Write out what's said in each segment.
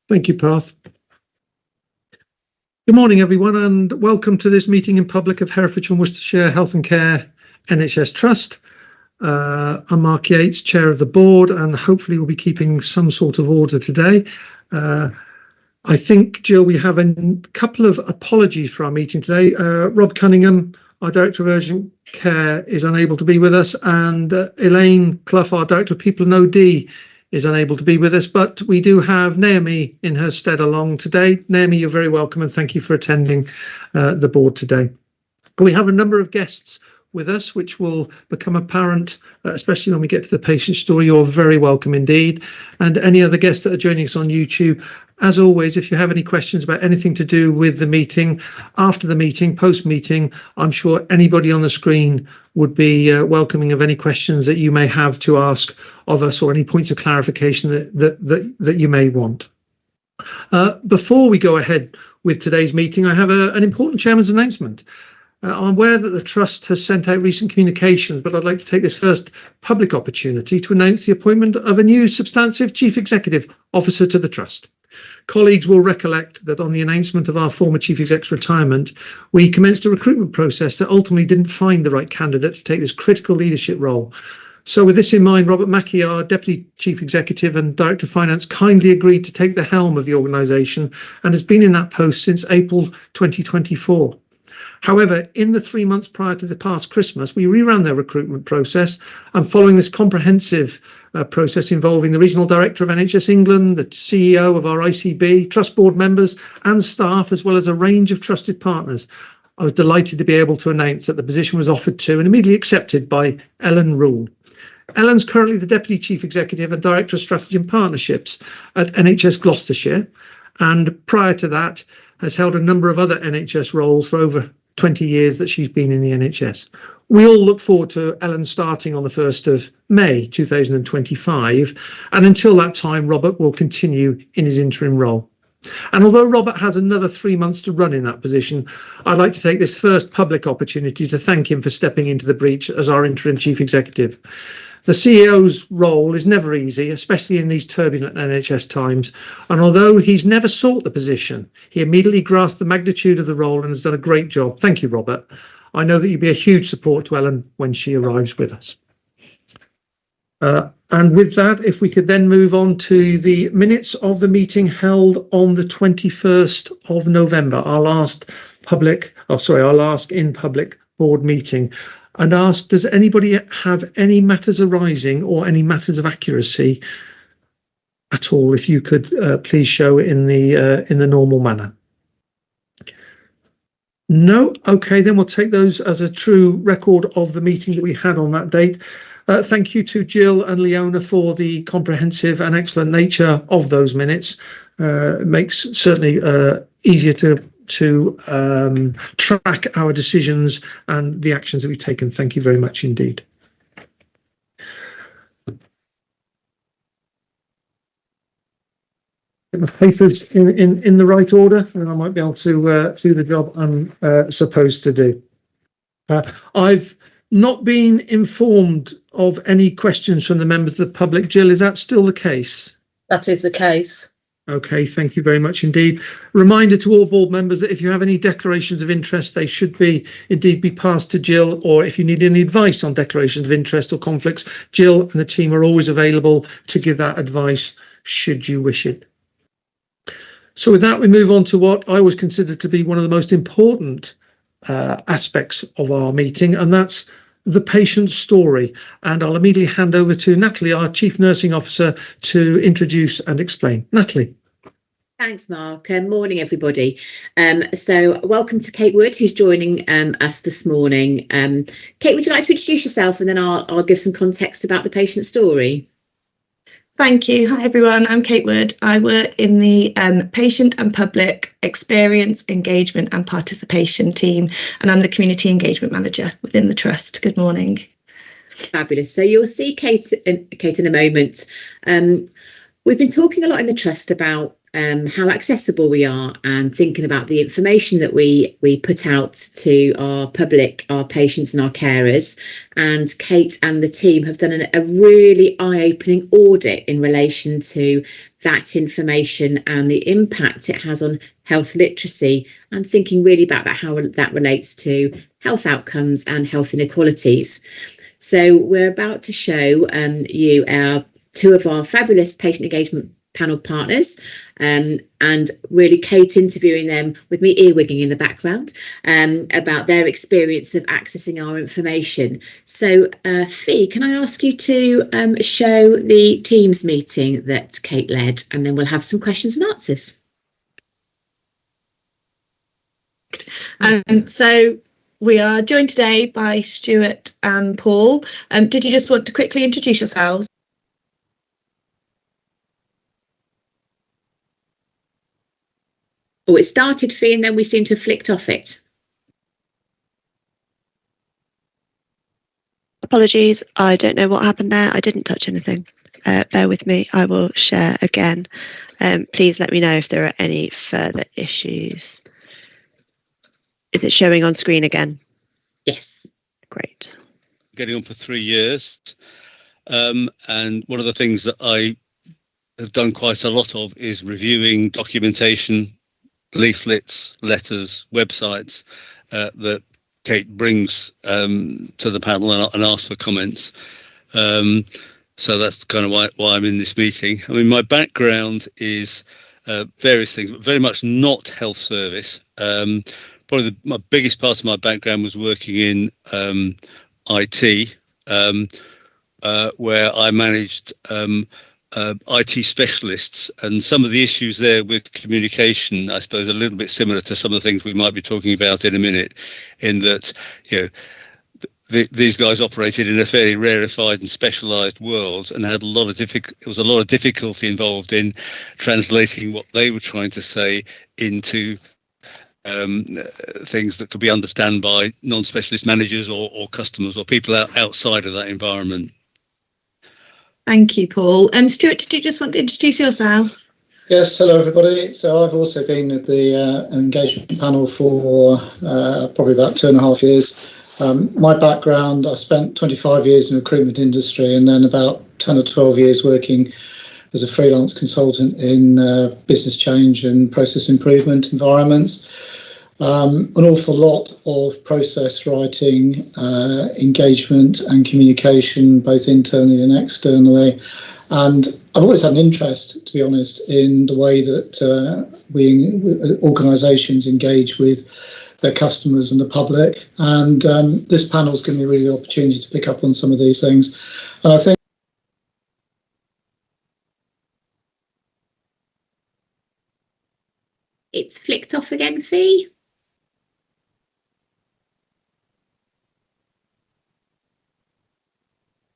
Thank you, Parth. Good morning, everyone, and welcome to this meeting in public of Herefordshire and Worcestershire Health and Care NHS Trust. I'm Mark Yates, Chair of the Board, and hopefully we'll be keeping some sort of order today. I think, Jill, we have a couple of apologies for our meeting today. Rob Cunningham, our Director of Urgent Care, is unable to be with us, and Elaine Clough, our Director of People and OD, is unable to be with us, but we do have Naomi in her stead along today. Naomi, you're very welcome, and thank you for attending the board today. We have a number of guests with us, which will become apparent, especially when we get to the patient story. You're very welcome indeed. And any other guests that are joining us on YouTube, as always, if you have any questions about anything to do with the meeting, after the meeting, post-meeting, I'm sure anybody on the screen would be welcoming of any questions that you may have to ask of us, or any points of clarification that you may want. Before we go ahead with today's meeting, I have an important chairman's announcement. I'm aware that the Trust has sent out recent communications, but I'd like to take this first public opportunity to announce the appointment of a new substantive Chief Executive Officer to the Trust. Colleagues will recollect that on the announcement of our former Chief Exec's retirement, we commenced a recruitment process that ultimately didn't find the right candidate to take this critical leadership role. So with this in mind, Robert Mackey, our Deputy Chief Executive and Director of Finance, kindly agreed to take the helm of the organisation and has been in that post since April 2024. However, in the 3 months prior to the past Christmas, we reran their recruitment process, and following this comprehensive process involving the Regional Director of NHS England, the CEO of our ICB, Trust Board members and staff, as well as a range of trusted partners, I was delighted to be able to announce that the position was offered to and immediately accepted by Ellen Rule. Ellen's currently the Deputy Chief Executive and Director of Strategy and Partnerships at NHS Gloucestershire, and prior to that has held a number of other NHS roles for over 20 years that she's been in the NHS. We all look forward to Ellen starting on the 1st of May 2025, and until that time, Robert will continue in his interim role. And although Robert has another 3 months to run in that position, I'd like to take this first public opportunity to thank him for stepping into the breach as our interim Chief Executive. The CEO's role is never easy, especially in these turbulent NHS times. And although he's never sought the position, he immediately grasped the magnitude of the role and has done a great job. Thank you, Robert. I know that you'll be a huge support to Ellen when she arrives with us. And with that, if we could then move on to the minutes of the meeting held on the 21st of November, our last in public board meeting. And ask, does anybody have any matters arising or any matters of accuracy at all? If you could please show it in the normal manner. No? Okay, then we'll take those as a true record of the meeting that we had on that date. Thank you to Jill and Leona for the comprehensive and excellent nature of those minutes. It makes certainly easier to track our decisions and the actions that we've taken. Thank you very much indeed. Get my papers in the right order, and I might be able to do the job I'm supposed to do. I've not been informed of any questions from the members of the public. Jill, is that still the case? That is the case. Okay, thank you very much indeed. Reminder to all board members that if you have any declarations of interest, they should indeed be passed to Jill, or if you need any advice on declarations of interest or conflicts, Jill and the team are always available to give that advice should you wish it. So with that, we move on to what I always consider to be one of the most important aspects of our meeting, and that's the patient story. And I'll immediately hand over to Natalie, our Chief Nursing Officer, to introduce and explain. Natalie. Thanks, Mark. Morning, everybody. So welcome to Kate Wood, who's joining us this morning. Kate, would you like to introduce yourself, and then I'll give some context about the patient story? Thank you. Hi, everyone. I'm Kate Wood. I work in the Patient and Public Experience, Engagement and Participation team, and I'm the Community Engagement Manager within the Trust. Good morning. Fabulous. So you'll see Kate in a moment. We've been talking a lot in the Trust about how accessible we are, and thinking about the information that we put out to our public, our patients and our carers. And Kate and the team have done a really eye-opening audit in relation to that information and the impact it has on health literacy, and thinking really about that, how that relates to health outcomes and health inequalities. So we're about to show you two of our fabulous patient engagement panel partners, and really Kate interviewing them with me earwigging in the background about their experience of accessing our information. So Fee, can I ask you to show the Teams meeting that Kate led, and then we'll have some questions and answers. So we are joined today by Stuart and Paul. Did you just want to quickly introduce yourselves? Oh, it started, Fee, and then we seem to have flicked off it. Apologies, I don't know what happened there. I didn't touch anything. Bear with me, I will share again. Please let me know if there are any further issues. Is it showing on screen again? Yes. Great. Getting on for 3 years. And one of the things that I have done quite a lot of is reviewing documentation, leaflets, letters, websites that Kate brings to the panel and asks for comments. So that's kind of why I'm in this meeting. I mean, my background is various things, but very much not health service. Probably my biggest part of my background was working in IT, where I managed IT specialists, and some of the issues there with communication, I suppose, a little bit similar to some of the things we might be talking about in a minute, in that, these guys operated in a fairly rarefied and specialised world, and had a lot of difficulty involved in translating what they were trying to say into things that could be understood by non-specialist managers or customers or people outside of that environment. Thank you, Paul. Stuart, did you just want to introduce yourself? Yes, hello everybody. So I've also been at the engagement panel for probably about 2.5 years. My background, I spent 25 years in the recruitment industry, and then about 10 or 12 years working as a freelance consultant in business change and process improvement environments. An awful lot of process writing, engagement and communication, both internally and externally. And I've always had an interest, to be honest, in the way that organisations engage with their customers and the public. And this panel's given me really the opportunity to pick up on some of these things. And I think It's flicked off again, Fee.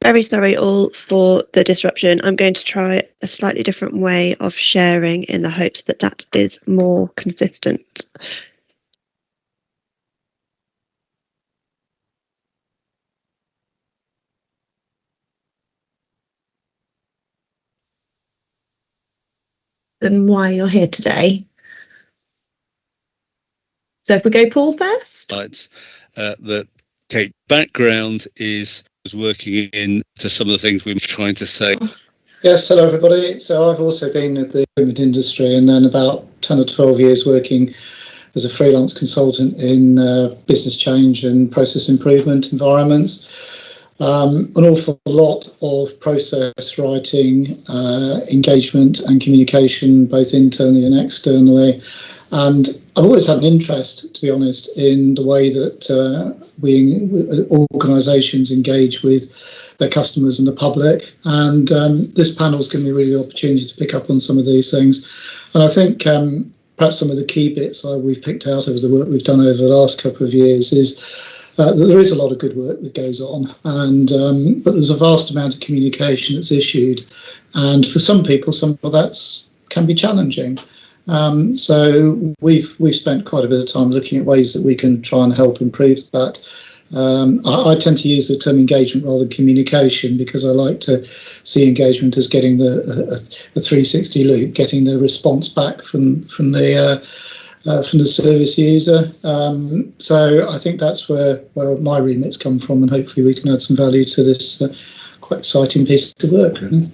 Very sorry all for the disruption. I'm going to try a slightly different way of sharing in the hopes that that is more consistent. And why you're here today. So if we go Paul first. The Kate background is working in to some of the things we were trying to say. Yes, hello everybody. So I've also been at the recruitment industry, and then about 10 or 12 years working as a freelance consultant in business change and process improvement environments. An awful lot of process writing, engagement and communication, both internally and externally. And I've always had an interest, to be honest, in the way that organisations engage with their customers and the public. And this panel's given me really the opportunity to pick up on some of these things. And I think perhaps some of the key bits we've picked out over the work we've done over the last couple of years is that there is a lot of good work that goes on, and but there's a vast amount of communication that's issued. And for some people, some of that can be challenging. So we've spent quite a bit of time looking at ways that we can try and help improve that. I tend to use the term engagement rather than communication, because I like to see engagement as getting the 360 loop, getting the response back from the service user. So I think that's where my remits come from, and hopefully we can add some value to this quite exciting piece of work. Really.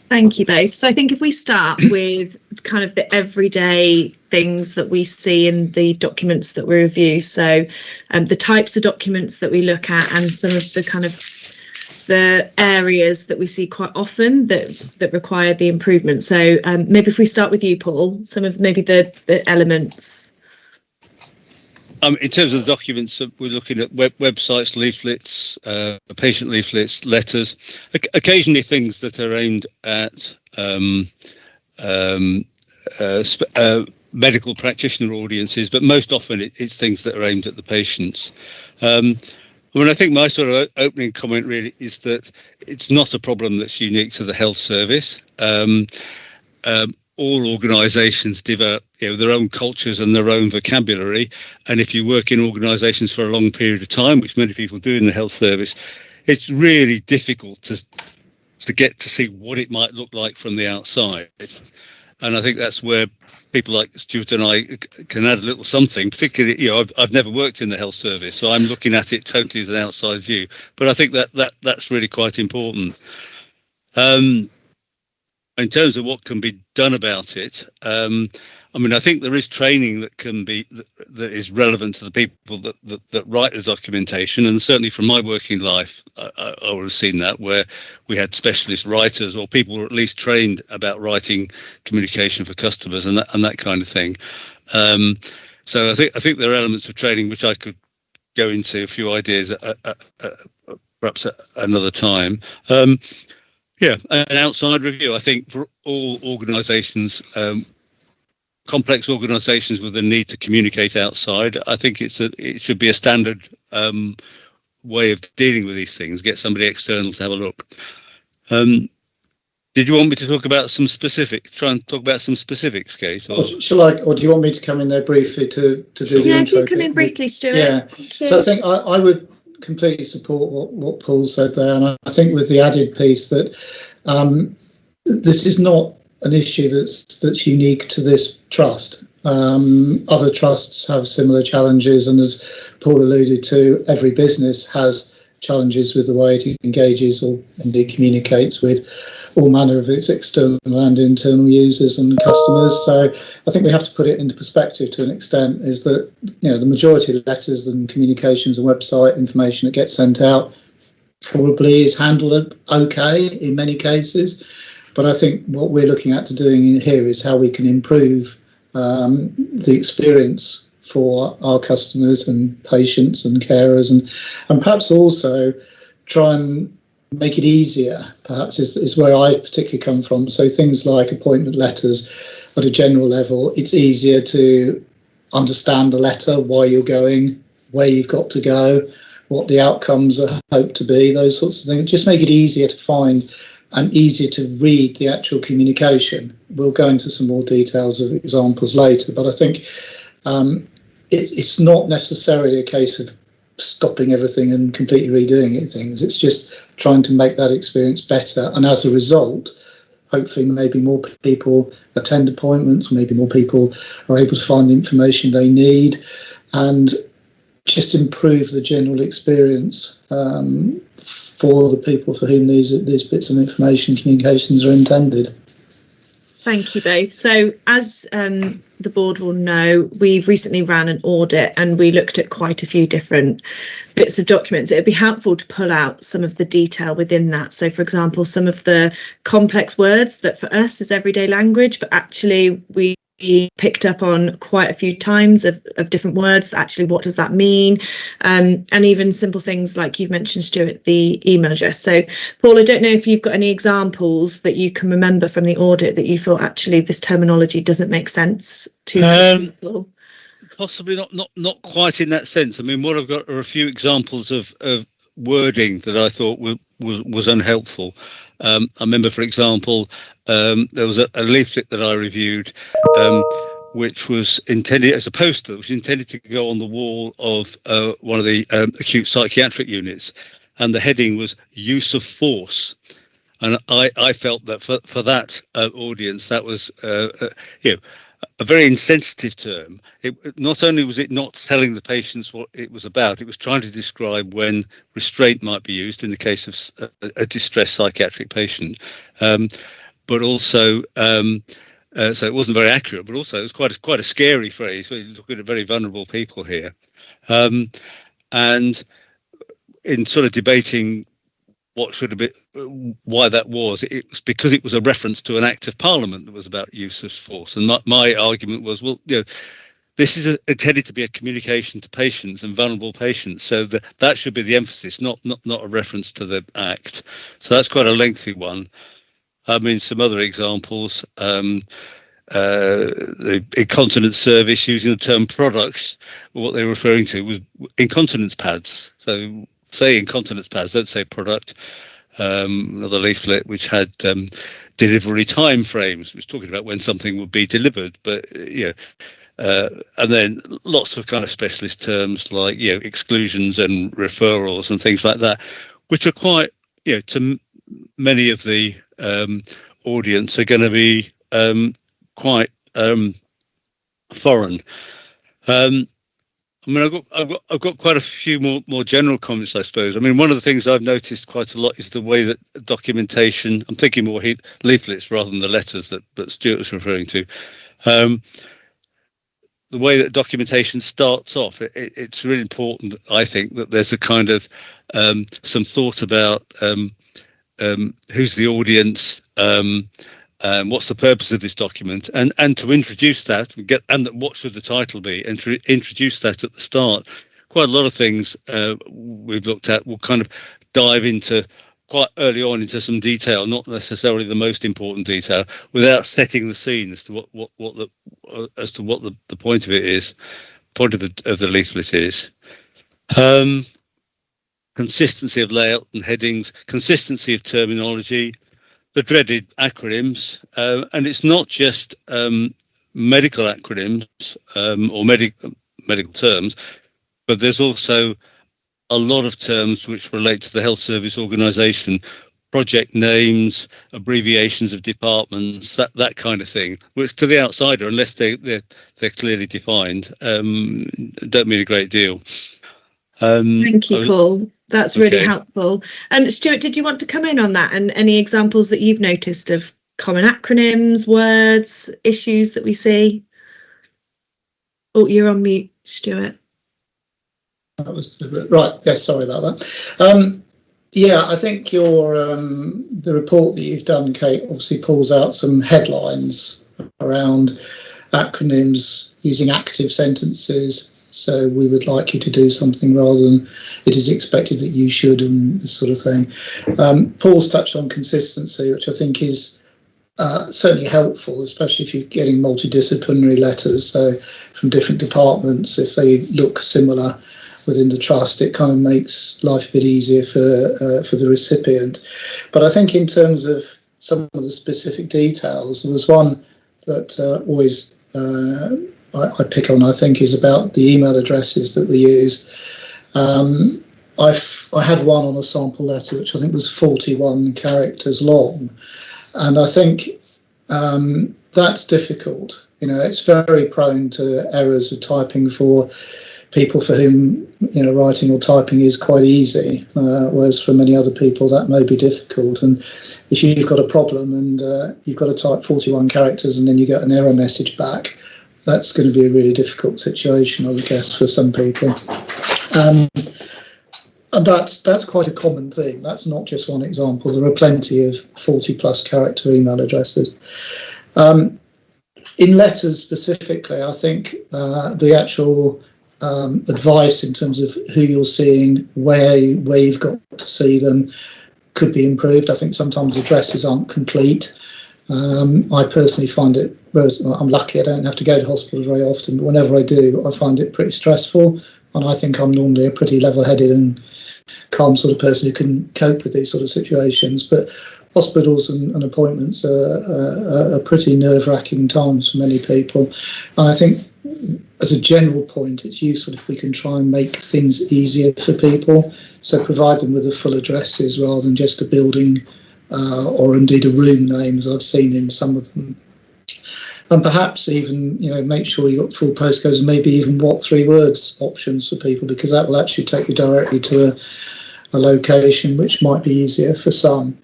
Thank you both. So I think if we start with kind of the everyday things that we see in the documents that we review, so the types of documents that we look at and some of the kind of the areas that we see quite often that require the improvement. So maybe if we start with you, Paul, some of maybe the elements. In terms of the documents, we're looking at websites, leaflets, patient leaflets, letters, occasionally things that are aimed at medical practitioner audiences, but most often it's things that are aimed at the patients. I think my sort of opening comment really is that it's not a problem that's unique to the health service. All organisations develop their own cultures and their own vocabulary, and if you work in organisations for a long period of time, which many people do in the health service, it's really difficult to get to see what it might look like from the outside. And I think that's where people like Stuart and I can add a little something. Particularly, I've never worked in the health service, so I'm looking at it totally as an outside view. But I think that's really quite important. In terms of what can be done about it, I think there is training that is relevant to the people that write the documentation, and certainly from my working life, I would have seen that where we had specialist writers or people who were at least trained about writing communication for customers and that kind of thing. So I think there are elements of training which I could go into a few ideas perhaps at another time. An outside review, I think, for all organisations, complex organisations with a need to communicate outside, I think it should be a standard way of dealing with these things. Get somebody external to have a look. Did you want me to talk about some specifics? Try and talk about some specifics, Kate? Or shall I? Or do you want me to come in there briefly to do the intro? Yeah, if you come in briefly, Stuart. Yeah. So I think I would completely support what Paul said there, and I think with the added piece that this is not an issue that's unique to this trust. Other trusts have similar challenges, and as Paul alluded to, every business has challenges with the way it engages or indeed communicates with all manner of its external and internal users and customers. So I think we have to put it into perspective to an extent, is that the majority of letters and communications and website information that gets sent out probably is handled okay in many cases. But I think what we're looking at to doing here is how we can improve the experience for our customers and patients and carers, and perhaps also try and make it easier, perhaps is where I particularly come from. So things like appointment letters at a general level, it's easier to understand the letter, why you're going, where you've got to go, what the outcomes are hoped to be, those sorts of things. Just make it easier to find and easier to read the actual communication. We'll go into some more details of examples later, but I think it's not necessarily a case of stopping everything and completely redoing things. It's just trying to make that experience better, and as a result, hopefully maybe more people attend appointments, maybe more people are able to find the information they need, and just improve the general experience for the people for whom these bits of information communications are intended. Thank you both. So as the board will know, we've recently ran an audit and we looked at quite a few different bits of documents. It would be helpful to pull out some of the detail within that. So, for example, some of the complex words that for us is everyday language, but actually we picked up on quite a few times of different words. Actually, what does that mean? And even simple things like you've mentioned, Stuart, the email address. So, Paul, I don't know if you've got any examples that you can remember from the audit that you thought actually this terminology doesn't make sense to people. Possibly not quite in that sense. I mean, what I've got are a few examples of wording that I thought was unhelpful. I remember, for example, there was a leaflet that I reviewed which was intended as a poster, which was intended to go on the wall of one of the acute psychiatric units, and the heading was "Use of Force." And I felt that for that audience, that was a very insensitive term. Not only was it not telling the patients what it was about, it was trying to describe when restraint might be used in the case of a distressed psychiatric patient, but also so it wasn't very accurate. But also it was quite a scary phrase. We're looking at very vulnerable people here, and in sort of debating what should have been, why that was, it was because it was a reference to an act of Parliament that was about use of force. And my argument was, well, this is intended to be a communication to patients and vulnerable patients, so that should be the emphasis, not a reference to the act. So that's quite a lengthy one. I mean, some other examples, the incontinence service using the term products, what they were referring to was incontinence pads. So say incontinence pads, don't say product. Another leaflet which had delivery time frames, which was talking about when something would be delivered, but and then lots of kind of specialist terms like exclusions and referrals and things like that, which are quite to many of the audience are going to be quite foreign. I mean, I've got quite a few more general comments, I suppose. I mean, one of the things I've noticed quite a lot is the way that documentation, I'm thinking more leaflets rather than the letters that Stuart was referring to. The way that documentation starts off, it's really important, I think, that there's a kind of some thought about who's the audience, what's the purpose of this document, and to introduce that, and what should the title be, and to introduce that at the start. Quite a lot of things we've looked at will kind of dive into quite early on into some detail, not necessarily the most important detail, without setting the scene as to what the point of it is, point of the leaflet is. Consistency of layout and headings, consistency of terminology, the dreaded acronyms, and it's not just medical acronyms or medical terms, but there's also a lot of terms which relate to the health service organisation, project names, abbreviations of departments, that kind of thing, which to the outsider, unless they're clearly defined, don't mean a great deal. Thank you, Paul. That's really helpful. Stuart, did you want to come in on that and any examples that you've noticed of common acronyms, words, issues that we see? Oh, you're on mute, Stuart. That was right. Yes, sorry about that. I think the report that you've done, Kate, obviously pulls out some headlines around acronyms using active sentences. So we would like you to do something rather than it is expected that you should, and this sort of thing. Paul's touched on consistency, which I think is certainly helpful, especially if you're getting multidisciplinary letters. So from different departments, if they look similar within the trust, it kind of makes life a bit easier for the recipient. But I think in terms of some of the specific details, there was one that always I pick on, I think, is about the email addresses that we use. I had one on a sample letter, which I think was 41 characters long. And I think that's difficult. It's very prone to errors with typing for people for whom, writing or typing is quite easy, whereas for many other people that may be difficult. And if you've got a problem and you've got to type 41 characters and then you get an error message back, that's going to be a really difficult situation, I would guess, for some people. And that's quite a common thing. That's not just one example. There are plenty of 40-plus character email addresses. In letters specifically, I think the actual advice in terms of who you're seeing, where you've got to see them, could be improved. I think sometimes addresses aren't complete. I personally find it, I'm lucky I don't have to go to hospital very often, but whenever I do, I find it pretty stressful. And I think I'm normally a pretty level-headed and calm sort of person who can cope with these sort of situations. But hospitals and appointments are pretty nerve-wracking times for many people. And I think as a general point, it's useful if we can try and make things easier for people. So provide them with the full addresses rather than just a building or indeed a room name, as I've seen in some of them. And perhaps even, make sure you've got full postcodes and maybe even what 3 words options for people, because that will actually take you directly to a location, which might be easier for some.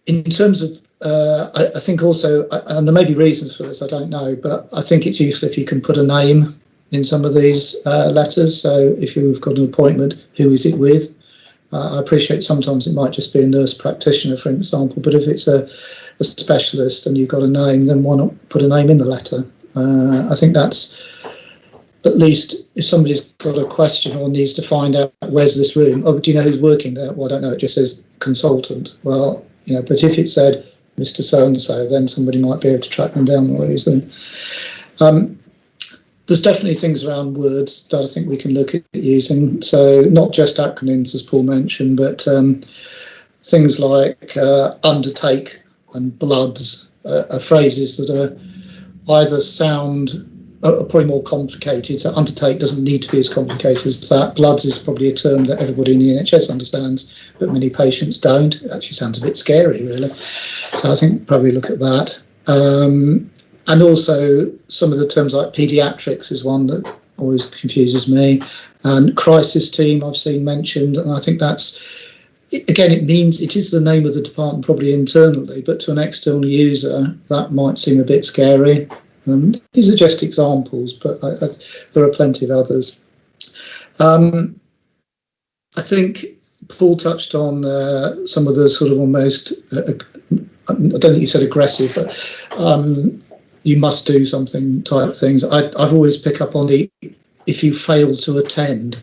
In terms of, I think also, and there may be reasons for this, I don't know, but I think it's useful if you can put a name in some of these letters. So if you've got an appointment, who is it with? I appreciate sometimes it might just be a nurse practitioner, for example, but if it's a specialist and you've got a name, then why not put a name in the letter? I think that's, at least if somebody's got a question or needs to find out where's this room, oh, do you know who's working there? Well, I don't know, it just says consultant. Well, but if it said Mr. So-and-so, then somebody might be able to track them down more easily. There's definitely things around words that I think we can look at using. So not just acronyms, as Paul mentioned, but things like undertake and bloods are phrases that are either are probably more complicated. So undertake doesn't need to be as complicated as that. Bloods is probably a term that everybody in the NHS understands, but many patients don't. It actually sounds a bit scary, really. So I think probably look at that. And also some of the terms like paediatrics is one that always confuses me. And crisis team I've seen mentioned, and I think that's, again, it means it is the name of the department probably internally, but to an external user that might seem a bit scary. These are just examples, but there are plenty of others. I think Paul touched on some of the sort of almost, I don't think you said aggressive, but you must do something type things. I've always picked up on the, if you fail to attend,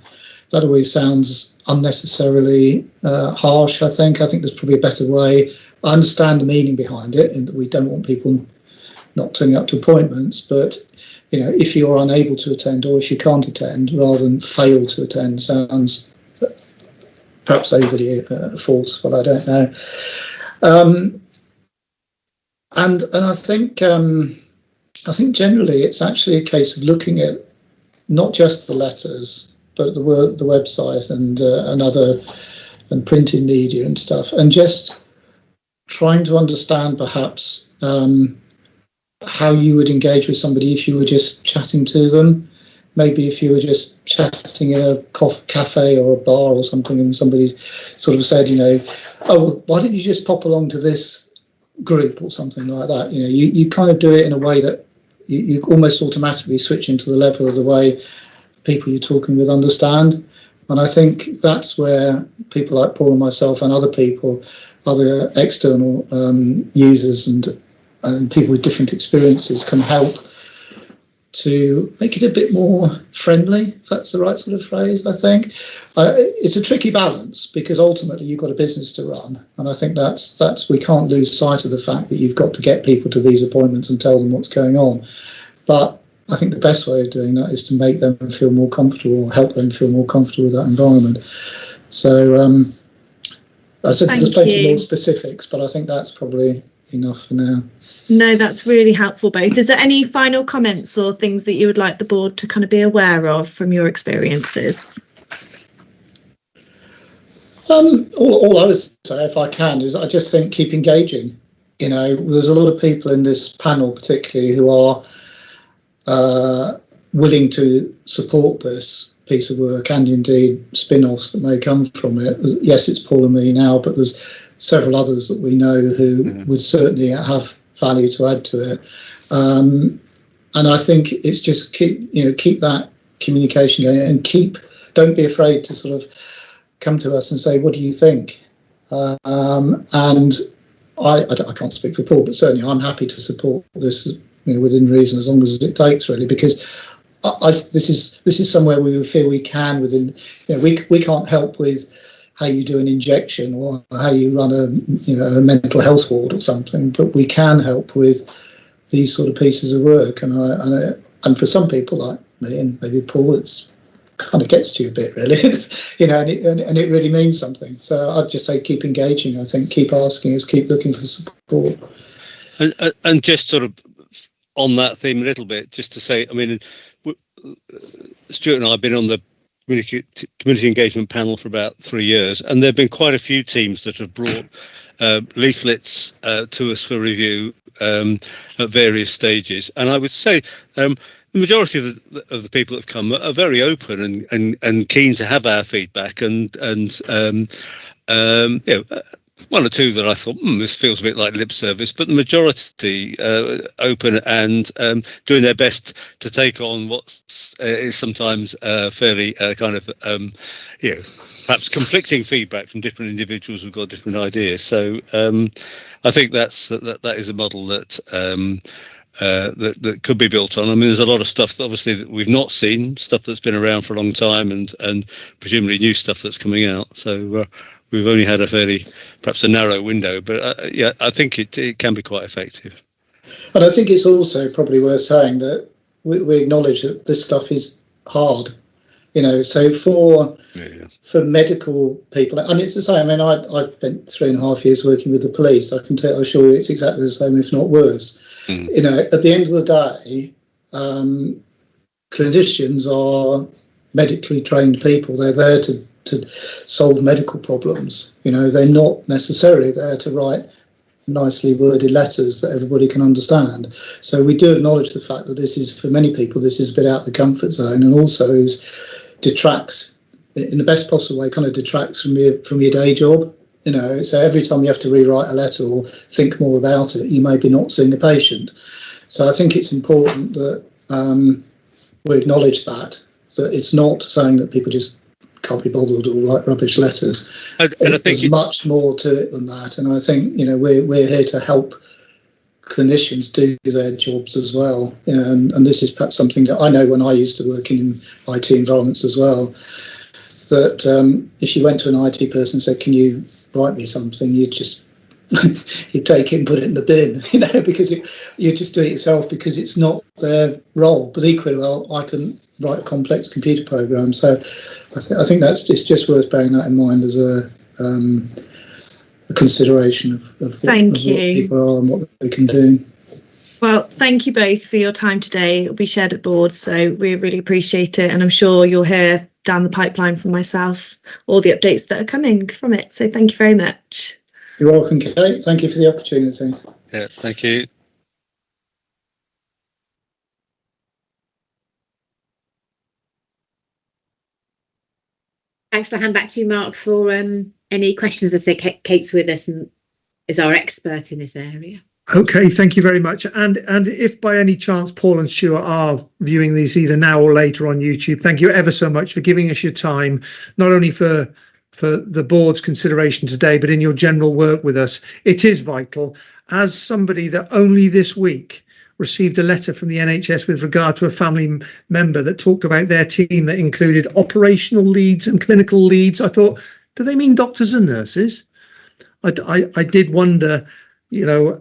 that always sounds unnecessarily harsh, I think. There's probably a better way. I understand the meaning behind it, and we don't want people not turning up to appointments, but if you're unable to attend or if you can't attend, rather than fail to attend, sounds perhaps overly forceful, I don't know. And I think generally it's actually a case of looking at not just the letters, but the website and printing media and stuff, and just trying to understand perhaps how you would engage with somebody if you were just chatting to them. Maybe if you were just chatting in a cafe or a bar or something, and somebody sort of said, oh, well, why don't you just pop along to this group or something like that? You kind of do it in a way that you almost automatically switch into the level of the way people you're talking with understand. And I think that's where people like Paul and myself and other people, other external users and people with different experiences can help to make it a bit more friendly, if that's the right sort of phrase, I think. It's a tricky balance because ultimately you've got a business to run. And I think that's we can't lose sight of the fact that you've got to get people to these appointments and tell them what's going on. But I think the best way of doing that is to make them feel more comfortable, or help them feel more comfortable with that environment. So I said there's plenty more specifics, but I think that's probably enough for now. No, that's really helpful, both. Is there any final comments or things that you would like the board to kind of be aware of from your experiences? All I would say, if I can, is I just think keep engaging. There's a lot of people in this panel particularly who are willing to support this piece of work, and indeed spin-offs that may come from it. Yes, it's Paul and me now, but there's several others that we know who would certainly have value to add to it. And I think it's just keep that communication going, and don't be afraid to sort of come to us and say, what do you think? And I can't speak for Paul, but certainly I'm happy to support this within reason, as long as it takes, really, because this is somewhere we feel we can within. We can't help with how you do an injection or how you run a mental health ward or something, but we can help with these sort of pieces of work. And for some people like me and maybe Paul, it's kind of gets to you a bit, really, you know, and it really means something. So I'd just say keep engaging. I think keep asking us, keep looking for support. And just sort of on that theme a little bit, just to say, I mean, Stuart and I have been on the community engagement panel for about 3 years, and there have been quite a few teams that have brought leaflets to us for review at various stages. And I would say the majority of the people that have come are very open and keen to have our feedback, and you know, one or two that I thought, this feels a bit like lip service, but the majority open and doing their best to take on what is sometimes fairly kind of, you know, perhaps conflicting feedback from different individuals who've got different ideas. So I think that is a model that that could be built on. I mean, there's a lot of stuff that obviously that we've not seen, stuff that's been around for a long time, and presumably new stuff that's coming out. So we've only had perhaps a narrow window, but yeah, I think it can be quite effective. And I think it's also probably worth saying that we acknowledge that this stuff is hard, you know. So for medical people, and it's the same. I mean, I've spent 3.5 years working with the police. I can assure you it's exactly the same, if not worse. You know, at the end of the day, clinicians are medically trained people. They're there to solve medical problems. You know, they're not necessarily there to write nicely worded letters that everybody can understand. So we do acknowledge the fact that this is, for many people, this is a bit out of the comfort zone, and also detracts in the best possible way, kind of detracts from your day job. You know, so every time you have to rewrite a letter or think more about it, you may be not seeing the patient. So I think it's important that we acknowledge that it's not saying that people just can't be bothered or write rubbish letters. There's much more to it than that. And I think, you know, we're here to help clinicians do their jobs as well. You know, and this is perhaps something that I know when I used to work in IT environments as well, that if you went to an IT person and said, can you write me something, you'd just you'd take it and put it in the bin, you know, because you just do it yourself because it's not their role. But equally, well, I can write a complex computer program, so I think it's just worth bearing that in mind as a consideration of what people are and what they can do. Well, thank you both for your time today. It'll be shared at board, so we really appreciate it, and I'm sure you'll hear down the pipeline from myself all the updates that are coming from it. So thank you very much. You're welcome, Kate. Thank you for the opportunity. Yeah, thank you. Thanks. I'll hand back to you, Mark, for any questions. I say Kate's with us and is our expert in this area. Okay, thank you very much. And if by any chance Paul and Stuart are viewing these either now or later on YouTube, thank you ever so much for giving us your time, not only for the board's consideration today, but in your general work with us. It is vital. As somebody that only this week received a letter from the NHS with regard to a family member that talked about their team that included operational leads and clinical leads, I thought, do they mean doctors and nurses? I did wonder, you know,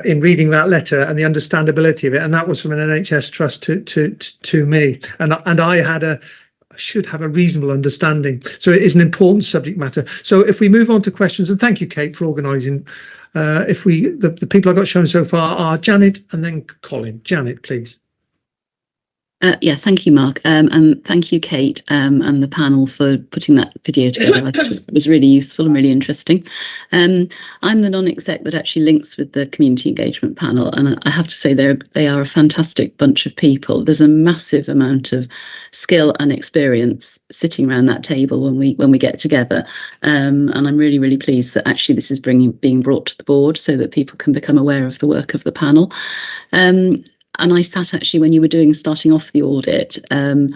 in reading that letter and the understandability of it, and that was from an NHS trust to me, and I should have a reasonable understanding. So it is an important subject matter. So if we move on to questions, and thank you, Kate, for organising. The people I got shown so far are Janet and then Colin. Janet, please. Yeah, thank you, Mark, and thank you, Kate, and the panel for putting that video together. I thought it was really useful and really interesting. I'm the non-exec that actually links with the community engagement panel, and I have to say they are a fantastic bunch of people. There's a massive amount of skill and experience sitting around that table when we get together, and I'm really, really pleased that actually this is being brought to the board so that people can become aware of the work of the panel. And I sat actually when you were starting off the audit, and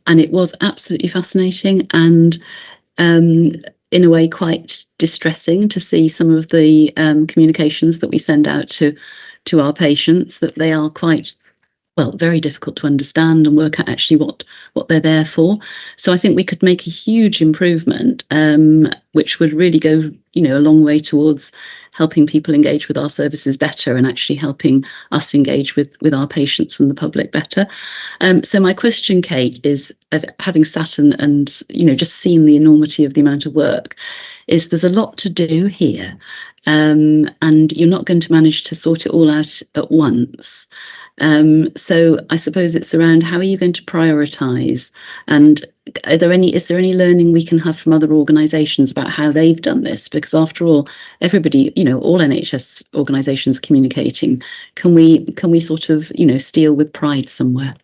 it was absolutely fascinating and in a way quite distressing to see some of the communications that we send out to our patients, that they are quite, well, very difficult to understand and work out actually what they're there for. So I think we could make a huge improvement, which would really go a long way towards helping people engage with our services better and actually helping us engage with our patients and the public better. So my question, Kate, is, having sat and just seen the enormity of the amount of work, is there's a lot to do here, and you're not going to manage to sort it all out at once. So I suppose it's around, how are you going to prioritise, and is there any learning we can have from other organisations about how they've done this? Because after all, everybody, all NHS organisations communicating. Can we sort of steal with pride somewhere?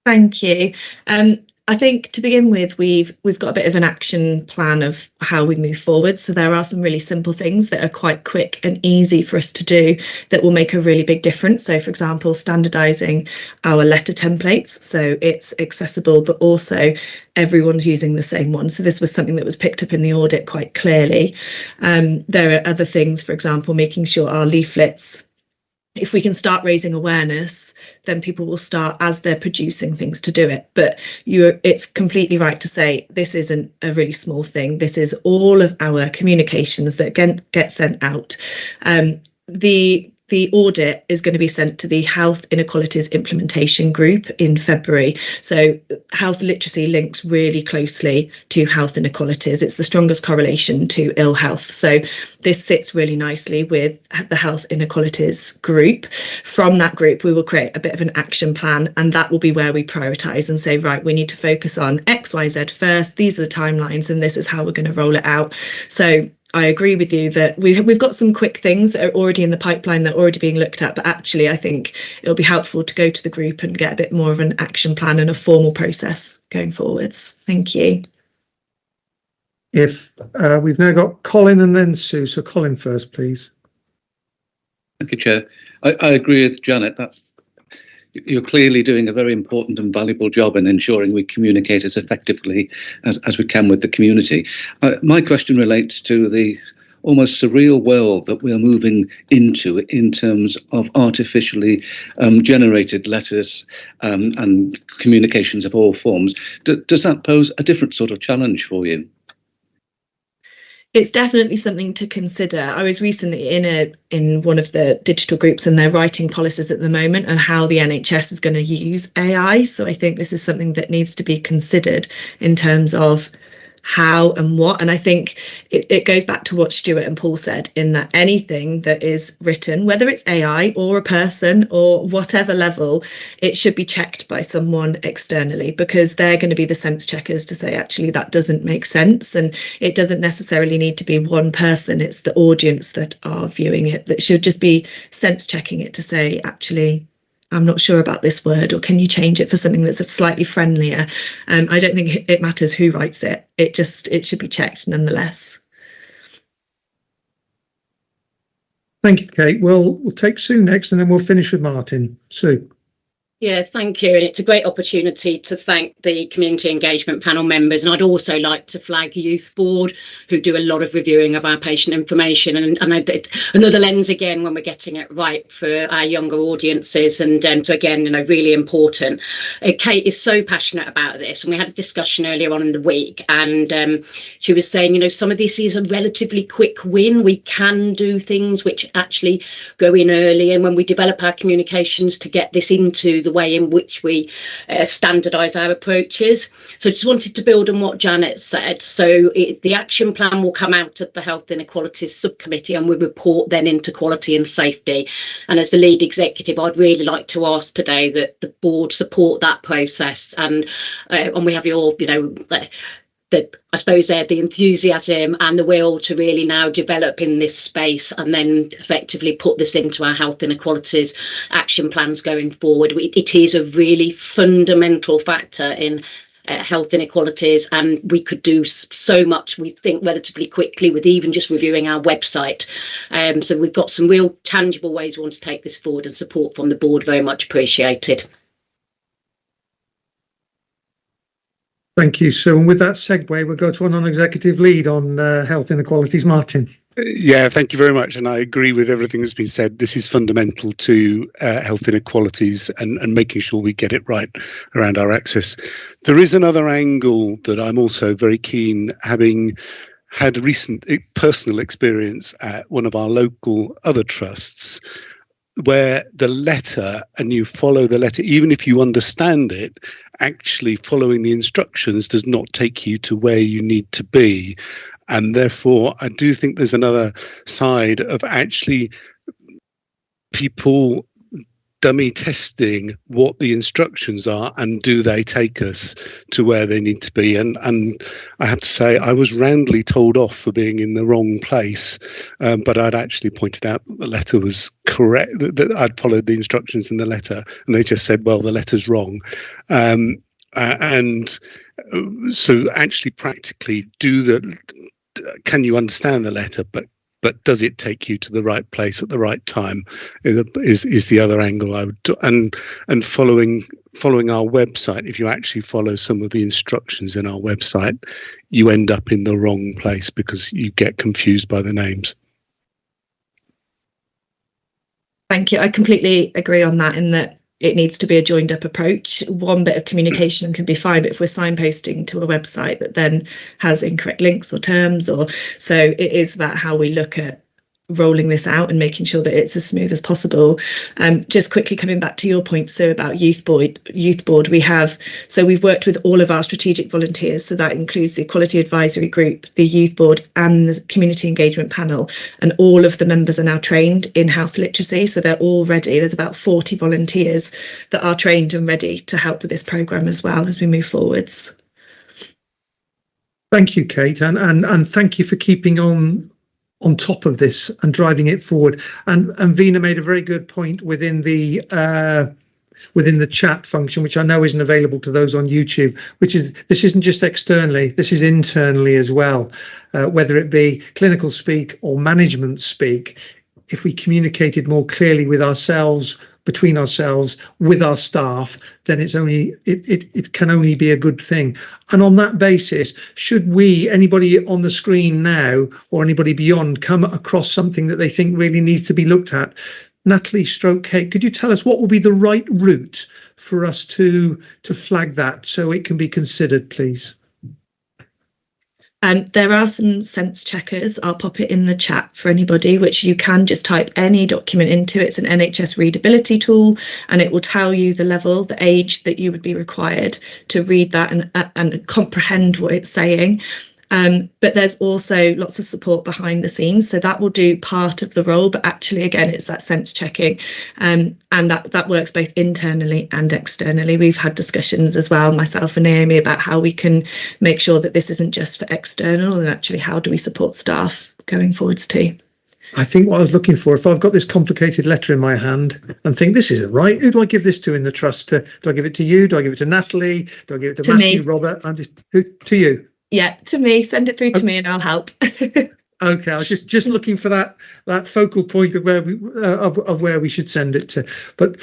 Thank you. I think to begin with, we've got a bit of an action plan of how we move forward. So there are some really simple things that are quite quick and easy for us to do that will make a really big difference. So, for example, standardising our letter templates so it's accessible, but also everyone's using the same one. So this was something that was picked up in the audit quite clearly. There are other things, for example, making sure our leaflets, if we can start raising awareness, then people will start as they're producing things to do it. But it's completely right to say this isn't a really small thing. This is all of our communications that get sent out. The audit is going to be sent to the Health Inequalities Implementation Group in February. So health literacy links really closely to health inequalities. It's the strongest correlation to ill health. So this sits really nicely with the Health Inequalities Group. From that group, we will create a bit of an action plan, and that will be where we prioritise and say, right, we need to focus on X, Y, Z first. These are the timelines, and this is how we're going to roll it out. So I agree with you that we've got some quick things that are already in the pipeline that are already being looked at, but actually I think it'll be helpful to go to the group and get a bit more of an action plan and a formal process going forwards. Thank you. If we've now got Colin and then Sue, so Colin first, please. Thank you, Chair. I agree with Janet that you're clearly doing a very important and valuable job in ensuring we communicate as effectively as we can with the community. My question relates to the almost surreal world that we're moving into in terms of artificially generated letters and communications of all forms. Does that pose a different sort of challenge for you? It's definitely something to consider. I was recently in one of the digital groups, and they're writing policies at the moment on how the NHS is going to use AI. So I think this is something that needs to be considered in terms of how and what. And I think it goes back to what Stuart and Paul said, in that anything that is written, whether it's AI or a person or whatever level, it should be checked by someone externally, because they're going to be the sense checkers to say, actually, that doesn't make sense. And it doesn't necessarily need to be one person. It's the audience that are viewing it that should just be sense checking it to say, actually, I'm not sure about this word, or can you change it for something that's slightly friendlier? I don't think it matters who writes it. It should be checked nonetheless. Thank you, Kate. We'll take Sue next, and then we'll finish with Martin. Sue. Yeah, thank you. And it's a great opportunity to thank the community engagement panel members. And I'd also like to flag Youth Board, who do a lot of reviewing of our patient information. And another lens again when we're getting it right for our younger audiences. And so again, really important. Kate is so passionate about this. And we had a discussion earlier on in the week. And she was saying, some of this is a relatively quick win. We can do things which actually go in early. And when we develop our communications to get this into the way in which we standardise our approaches. So I just wanted to build on what Janet said. So the action plan will come out of the Health Inequalities Subcommittee, and we report then into Quality and Safety. And as the lead executive, I'd really like to ask today that the board support that process, and we have your, I suppose the enthusiasm and the will to really now develop in this space, and then effectively put this into our health inequalities action plans going forward. It is a really fundamental factor in health inequalities, and we could do so much, we think, relatively quickly with even just reviewing our website. So we've got some real tangible ways we want to take this forward, and support from the board very much appreciated. Thank you. So with that segue, we'll go to a non-executive lead on health inequalities. Martin. Yeah, thank you very much. And I agree with everything that's been said. This is fundamental to health inequalities and making sure we get it right around our access. There is another angle that I'm also very keen, having had a recent personal experience at one of our local other trusts where the letter, and you follow the letter, even if you understand it, actually following the instructions does not take you to where you need to be. And therefore, I do think there's another side of actually people dummy testing what the instructions are and do they take us to where they need to be. And I have to say, I was roundly told off for being in the wrong place, but I'd actually pointed out that the letter was correct, that I'd followed the instructions in the letter, and they just said, well, the letter's wrong. And so actually practically can you understand the letter, but does it take you to the right place at the right time is the other angle I would do. And following our website, if you actually follow some of the instructions in our website, you end up in the wrong place because you get confused by the names. Thank you. I completely agree on that, in that it needs to be a joined up approach. One bit of communication can be fine, but if we're signposting to a website that then has incorrect links or terms, so it is about how we look at rolling this out and making sure that it's as smooth as possible. Just quickly coming back to your point, Sue, about Youth Board, we've worked with all of our strategic volunteers, so that includes the Equality Advisory Group, the Youth Board and the Community Engagement Panel, and all of the members are now trained in health literacy, so they're all ready. There's about 40 volunteers that are trained and ready to help with this programme as well as we move forwards. Thank you, Kate, and thank you for keeping on top of this and driving it forward. And Vina made a very good point within the chat function, which I know isn't available to those on YouTube, which is this isn't just externally, this is internally as well, whether it be clinical speak or management speak. If we communicated more clearly with ourselves, between ourselves, with our staff, then it can only be a good thing. And on that basis, should anybody on the screen now or anybody beyond come across something that they think really needs to be looked at, Natalie / Kate, could you tell us what would be the right route for us to flag that so it can be considered, please? There are some sense checkers. I'll pop it in the chat for anybody, which you can just type any document into. It's an NHS readability tool, and it will tell you the level, the age that you would be required to read that and comprehend what it's saying. But there's also lots of support behind the scenes, so that will do part of the role, but actually again it's that sense checking, and that works both internally and externally. We've had discussions as well, myself and Naomi, about how we can make sure that this isn't just for external, and actually how do we support staff going forwards too. I think what I was looking for, if I've got this complicated letter in my hand and think this isn't right, who do I give this to in the trust? Do I give it to you? Do I give it to Natalie? Do I give it to Matthew, me? Robert? To you. Yeah, to me. Send it through to me and I'll help. Okay, I was just looking for that focal point of where we should send it to. But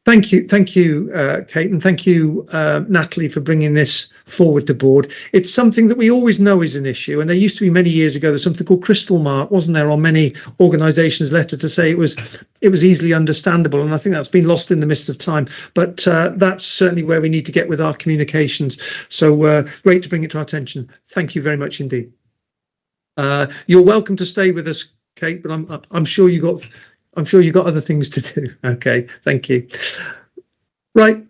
thank you, Kate, and thank you, Natalie, for bringing this forward to board. It's something that we always know is an issue, and there used to be many years ago. There's something called Crystal Mark, wasn't there, on many organisations' letter to say it was easily understandable, and I think that's been lost in the midst of time. But that's certainly where we need to get with our communications. So great to bring it to our attention. Thank you very much indeed. You're welcome to stay with us, Kate, but I'm sure you got other things to do. Okay, thank you. Right.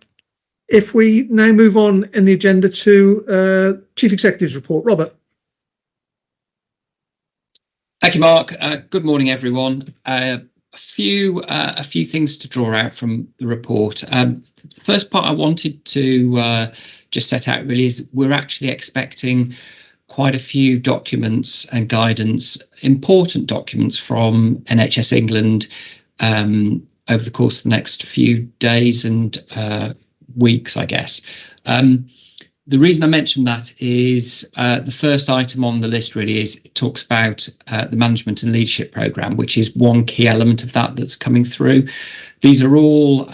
If we now move on in the agenda to Chief Executive's report, Robert. Thank you, Mark. Good morning, everyone. A few things to draw out from the report. The first part I wanted to just set out really is we're actually expecting quite a few documents and guidance, important documents from NHS England over the course of the next few days and weeks, I guess. The reason I mentioned that is the first item on the list really it talks about the management and leadership programme, which is one key element of that that's coming through. These are all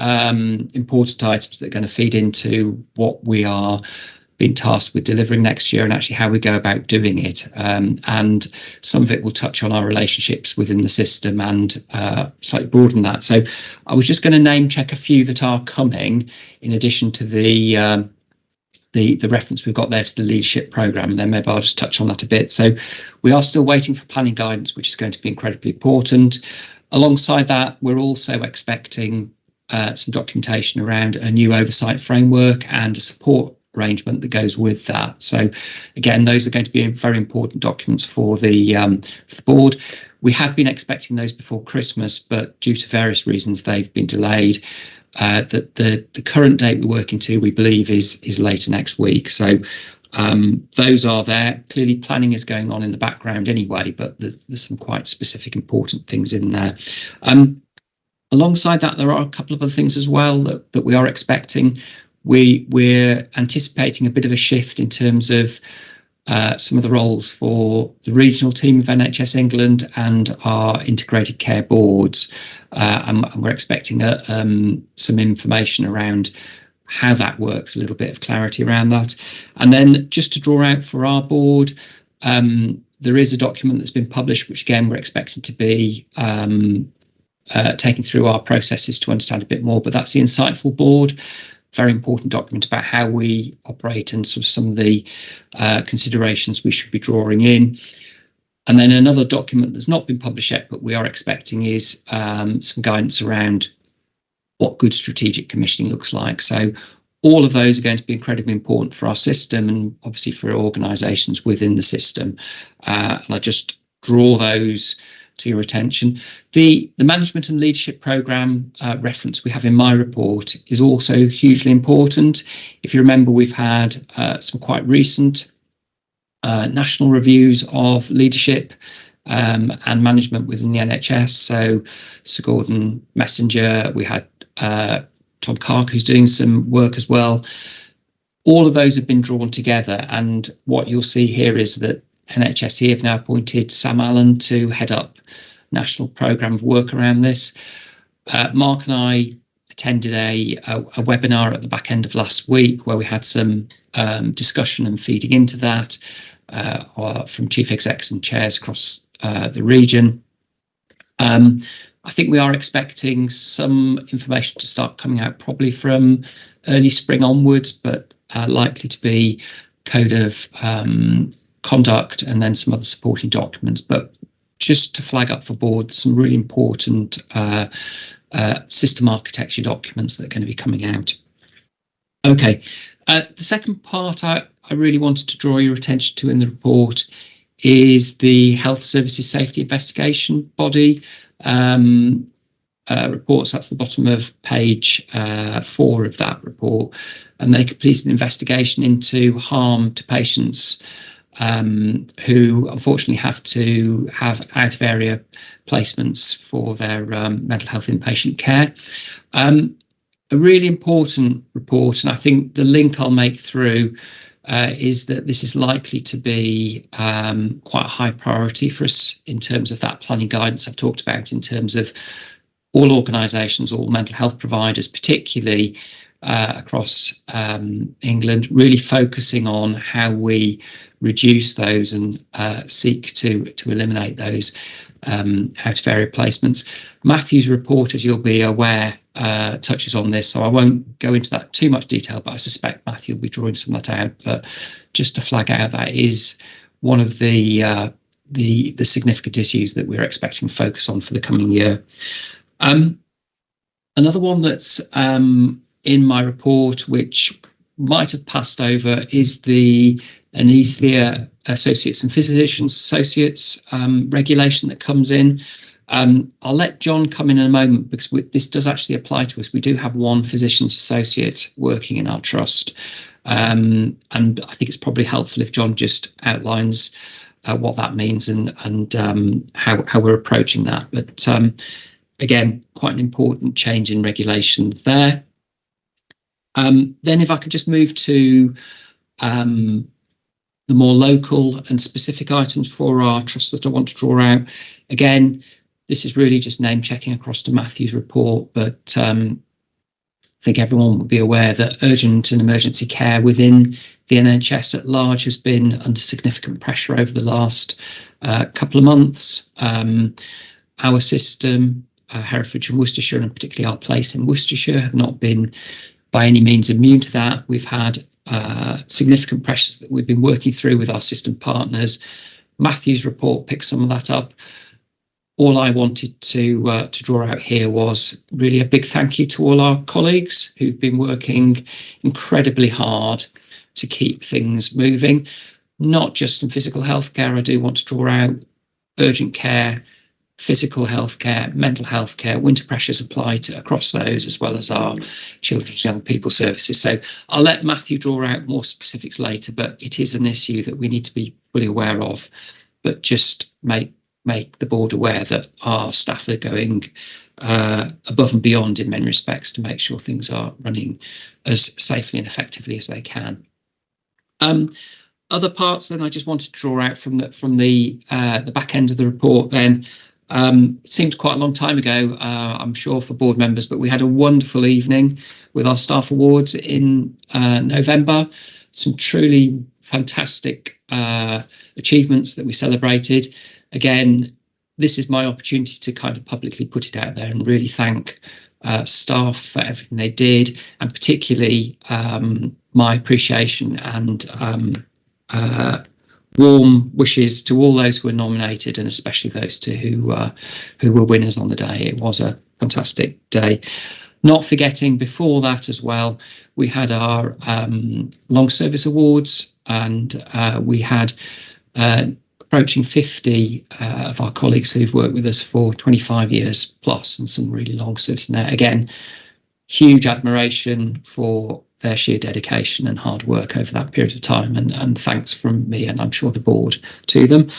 important items that are going to feed into what we are being tasked with delivering next year and actually how we go about doing it. And some of it will touch on our relationships within the system and slightly broaden that. So I was just going to name check a few that are coming in addition to the the reference we've got there to the leadership programme, and then maybe I'll just touch on that a bit. So we are still waiting for planning guidance, which is going to be incredibly important. Alongside that, we're also expecting some documentation around a new oversight framework and a support arrangement that goes with that. So again, those are going to be very important documents for the board. We had been expecting those before Christmas, but due to various reasons, they've been delayed. The current date we're working to, we believe, is later next week. So those are there. Clearly, planning is going on in the background anyway, but there's some quite specific, important things in there. Alongside that, there are a couple of other things as well that we are expecting. We're anticipating a bit of a shift in terms of some of the roles for the regional team of NHS England and our integrated care boards, and we're expecting some information around how that works, a little bit of clarity around that. And then just to draw out for our board, there is a document that's been published, which again we're expecting to be taken through our processes to understand a bit more, but that's the Insightful Board. Very important document about how we operate and sort of some of the considerations we should be drawing in. And then another document that's not been published yet, but we are expecting, is some guidance around what good strategic commissioning looks like. So all of those are going to be incredibly important for our system and obviously for organisations within the system. And I just draw those to your attention. The management and leadership programme reference we have in my report is also hugely important. If you remember, we've had some quite recent national reviews of leadership and management within the NHS. So Sir Gordon Messenger, we had Tom Clark, who's doing some work as well. All of those have been drawn together, and what you'll see here is that NHSE have now appointed Sam Allen to head up national programme of work around this. Mark and I attended a webinar at the back end of last week where we had some discussion and feeding into that from chief execs and chairs across the region. I think we are expecting some information to start coming out probably from early spring onwards, but likely to be code of conduct and then some other supporting documents. But just to flag up for board, some really important system architecture documents that are going to be coming out. Okay, the second part I really wanted to draw your attention to in the report is the Health Services Safety Investigation Body reports. That's the bottom of page 4 of that report, and they completed an investigation into harm to patients who unfortunately have to have out of area placements for their mental health inpatient care. A really important report, and I think the link I'll make through is that this is likely to be quite a high priority for us in terms of that planning guidance I've talked about, in terms of all organisations, all mental health providers, particularly across England, really focusing on how we reduce those and seek to eliminate those out of area placements. Matthew's report, as you'll be aware, touches on this, so I won't go into that too much detail, but I suspect Matthew will be drawing some of that out. But just to flag out, that is one of the significant issues that we're expecting to focus on for the coming year. Another one that's in my report, which might have passed over, is the anaesthesia associates and physicians associates regulation that comes in. I'll let John come in a moment, because this does actually apply to us. We do have one physician's associate working in our trust, and I think it's probably helpful if John just outlines what that means and how we're approaching that. But again, quite an important change in regulation there. Then if I could just move to the more local and specific items for our trust that I want to draw out. Again, this is really just name checking across to Matthew's report, but I think everyone will be aware that urgent and emergency care within the NHS at large has been under significant pressure over the last couple of months. Our system, Herefordshire and Worcestershire, and particularly our place in Worcestershire, have not been by any means immune to that. We've had significant pressures that we've been working through with our system partners. Matthew's report picks some of that up. All I wanted to draw out here was really a big thank you to all our colleagues who've been working incredibly hard to keep things moving, not just in physical healthcare. I do want to draw out urgent care, physical healthcare, mental health care. Winter pressures apply to across those, as well as our children's young people services. So I'll let Matthew draw out more specifics later, but it is an issue that we need to be fully aware of, but just make the board aware that our staff are going above and beyond in many respects to make sure things are running as safely and effectively as they can. Other parts then I just wanted to draw out from the back end of the report then. It seemed quite a long time ago, I'm sure, for board members, but we had a wonderful evening with our staff awards in November. Some truly fantastic achievements that we celebrated. Again, this is my opportunity to kind of publicly put it out there and really thank staff for everything they did, and particularly my appreciation and warm wishes to all those who were nominated, and especially those two who were winners on the day. It was a fantastic day. Not forgetting, before that as well, we had our long service awards, and we had approaching 50 of our colleagues who've worked with us for 25 years plus, and some really long service in there. Again, huge admiration for their sheer dedication and hard work over that period of time, and thanks from me and I'm sure the board to them.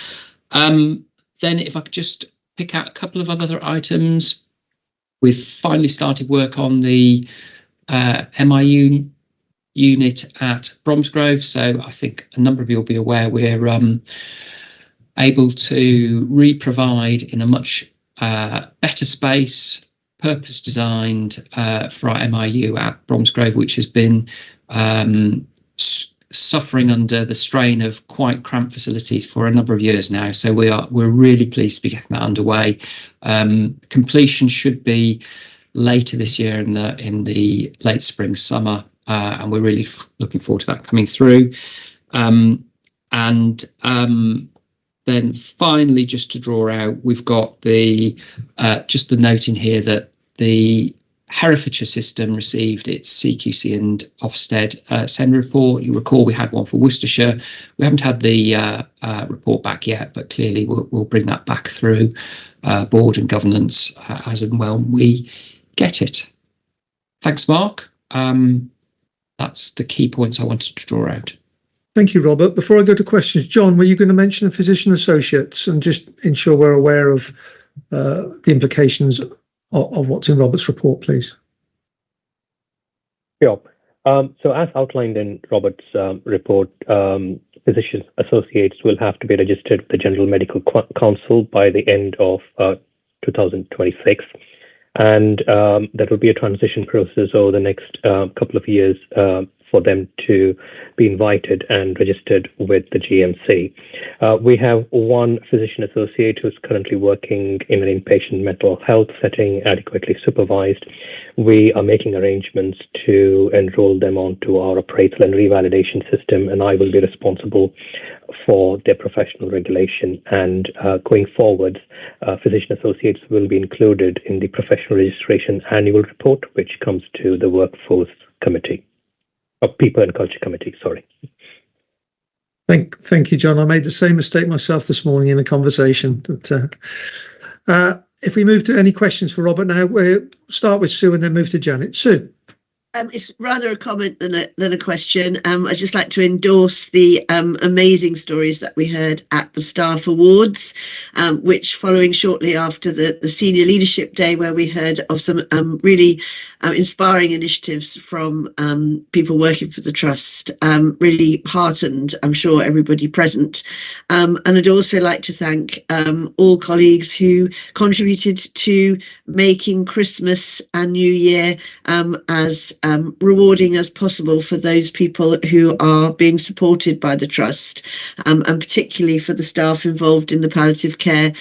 Then if I could just pick out a couple of other items. We've finally started work on the MIU unit at Bromsgrove, so I think a number of you will be aware we're able to re-provide in a much better space, purpose designed for our MIU at Bromsgrove, which has been suffering under the strain of quite cramped facilities for a number of years now. So we're really pleased to be getting that underway. Completion should be later this year in the late spring, summer, and we're really looking forward to that coming through. Then finally, just to draw out, we've got just the note in here that the Herefordshire system received its CQC and Ofsted SEND report. You recall we had one for Worcestershire. We haven't had the report back yet, but clearly we'll bring that back through board and governance as and when we get it. Thanks, Mark. That's the key points I wanted to draw out. Thank you, Robert. Before I go to questions, John, were you going to mention the physician associates and just ensure we're aware of the implications of what's in Robert's report, please? Sure. So as outlined in Robert's report, physician associates will have to be registered with the General Medical Council by the end of 2026. And there will be a transition process over the next couple of years for them to be invited and registered with the GMC. We have one physician associate who's currently working in an inpatient mental health setting, adequately supervised. We are making arrangements to enroll them onto our appraisal and revalidation system, and I will be responsible for their professional regulation. And going forward, physician associates will be included in the professional registration annual report, which comes to the workforce committee. People and Culture Committee, sorry. Thank you, John. I made the same mistake myself this morning in a conversation. But, if we move to any questions for Robert now, we'll start with Sue and then move to Janet. Sue. It's rather a comment than a question. I'd just like to endorse the amazing stories that we heard at the Staff Awards, which following shortly after the Senior Leadership Day, where we heard of some really inspiring initiatives from people working for the Trust, really heartened, I'm sure, everybody present. And I'd also like to thank all colleagues who contributed to making Christmas and New Year as rewarding as possible for those people who are being supported by the Trust, and particularly for the staff involved in the palliative care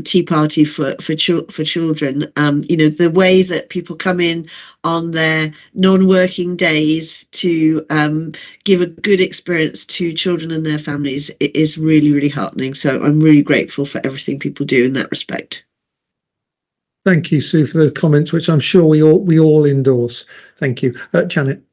tea party for children. The way that people come in on their non-working days to give a good experience to children and their families, it is really, really heartening. So I'm really grateful for everything people do in that respect. Thank you, Sue, for those comments, which I'm sure we all endorse. Thank you. Janet.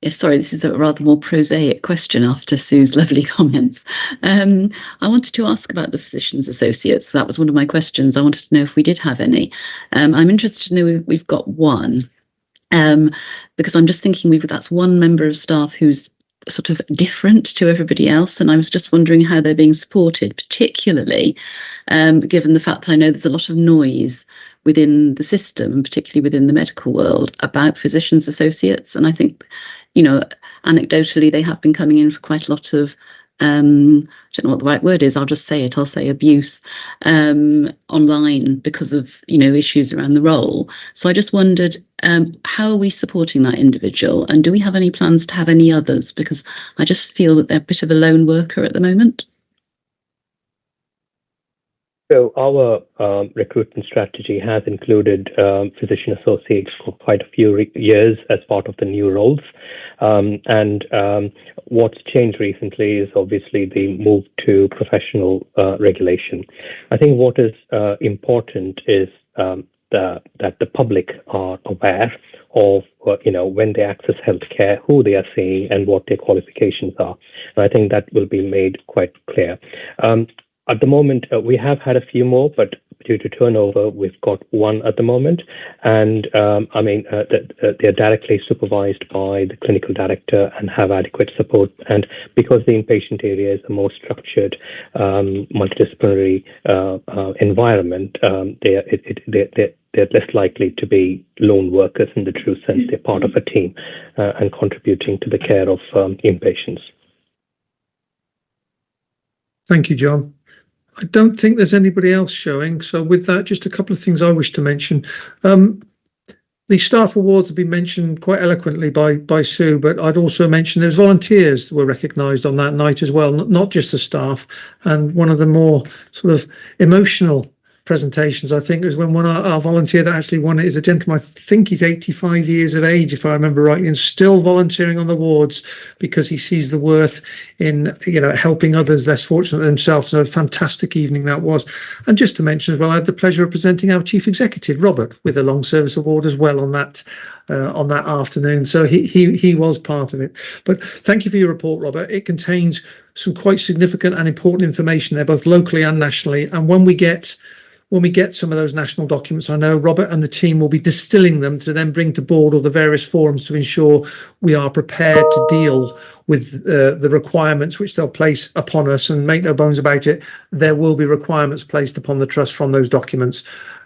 Yes, sorry, this is a rather more prosaic question after Sue's lovely comments. I wanted to ask about the Physicians Associates. That was one of my questions. I wanted to know if we did have any. I'm interested to know if we've got one, because I'm just thinking that's one member of staff who's sort of different to everybody else, and I was just wondering how they're being supported, particularly given the fact that I know there's a lot of noise within the system, particularly within the medical world, about Physicians Associates. And I think, anecdotally, they have been coming in for quite a lot of, I don't know what the right word is, I'll just say it, I'll say abuse online because of, issues around the role. So I just wondered, how are we supporting that individual? And do we have any plans to have any others? Because I just feel that they're a bit of a lone worker at the moment. So our recruitment strategy has included physician associates for quite a few years as part of the new roles. And what's changed recently is obviously the move to professional regulation. I think what is important is that the public are aware of when they access healthcare, who they are seeing and what their qualifications are. And I think that will be made quite clear. At the moment, we have had a few more, but due to turnover, we've got one at the moment. And they're directly supervised by the clinical director and have adequate support. And because the inpatient area is a more structured, multidisciplinary environment, they're less likely to be lone workers in the true sense. They're part of a team and contributing to the care of inpatients. Thank you, John. I don't think there's anybody else showing. So with that, just a couple of things I wish to mention. The staff awards have been mentioned quite eloquently by Sue, but I'd also mention there's volunteers that were recognised on that night as well, not just the staff. And one of the more sort of emotional presentations, I think, is when our volunteer that actually won it is a gentleman. I think he's 85 years of age, if I remember rightly, and still volunteering on the wards because he sees the worth in helping others less fortunate than himself. So a fantastic evening that was. And just to mention as well, I had the pleasure of presenting our chief executive, Robert, with a long service award as well on that afternoon. So he was part of it. But thank you for your report, Robert. It contains some quite significant and important information there, both locally and nationally. And when we get some of those national documents, I know Robert and the team will be distilling them to then bring to board or the various forums to ensure we are prepared to deal with the requirements which they'll place upon us. And make no bones about it, there will be requirements placed upon the Trust from those documents,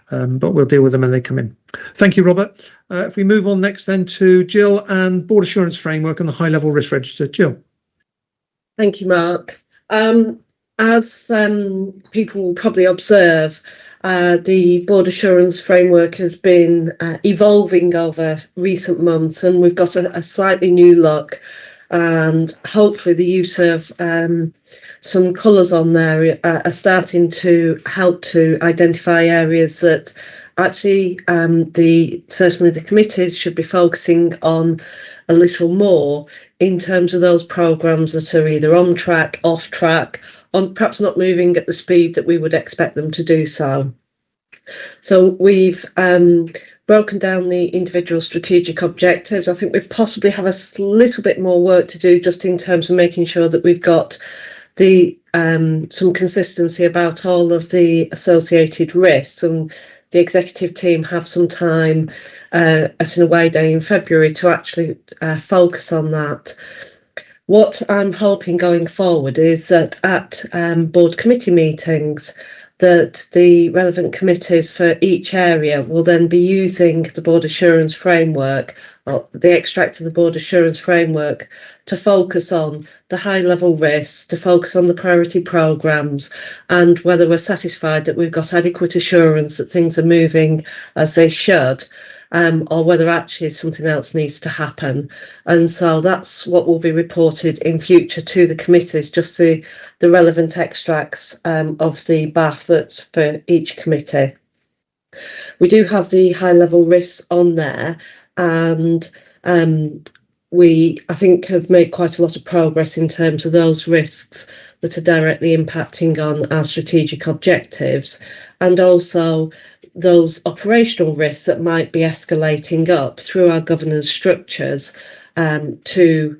but we'll deal with them when they come in. Thank you, Robert. If we move on next then to Jill and Board Assurance Framework and the High Level Risk Register. Jill. Thank you, Mark. As people will probably observe, the Board Assurance Framework has been evolving over recent months, and we've got a slightly new look, and hopefully the use of some colours on there are starting to help to identify areas that actually certainly the committees should be focusing on a little more in terms of those programmes that are either on track, off track, perhaps not moving at the speed that we would expect them to do so. So we've broken down the individual strategic objectives. I think we possibly have a little bit more work to do just in terms of making sure that we've got some consistency about all of the associated risks, and the executive team have some time at an away day in February to actually focus on that. What I'm hoping going forward is that at board committee meetings, that the relevant committees for each area will then be using the Board Assurance Framework, or the extract of the Board Assurance Framework, to focus on the high-level risks, to focus on the priority programmes, and whether we're satisfied that we've got adequate assurance that things are moving as they should. or whether actually something else needs to happen. And so that's what will be reported in future to the committees, just the relevant extracts of the BAF that's for each committee. We do have the high level risks on there, and we, I think, have made quite a lot of progress in terms of those risks that are directly impacting on our strategic objectives, and also those operational risks that might be escalating up through our governance structures to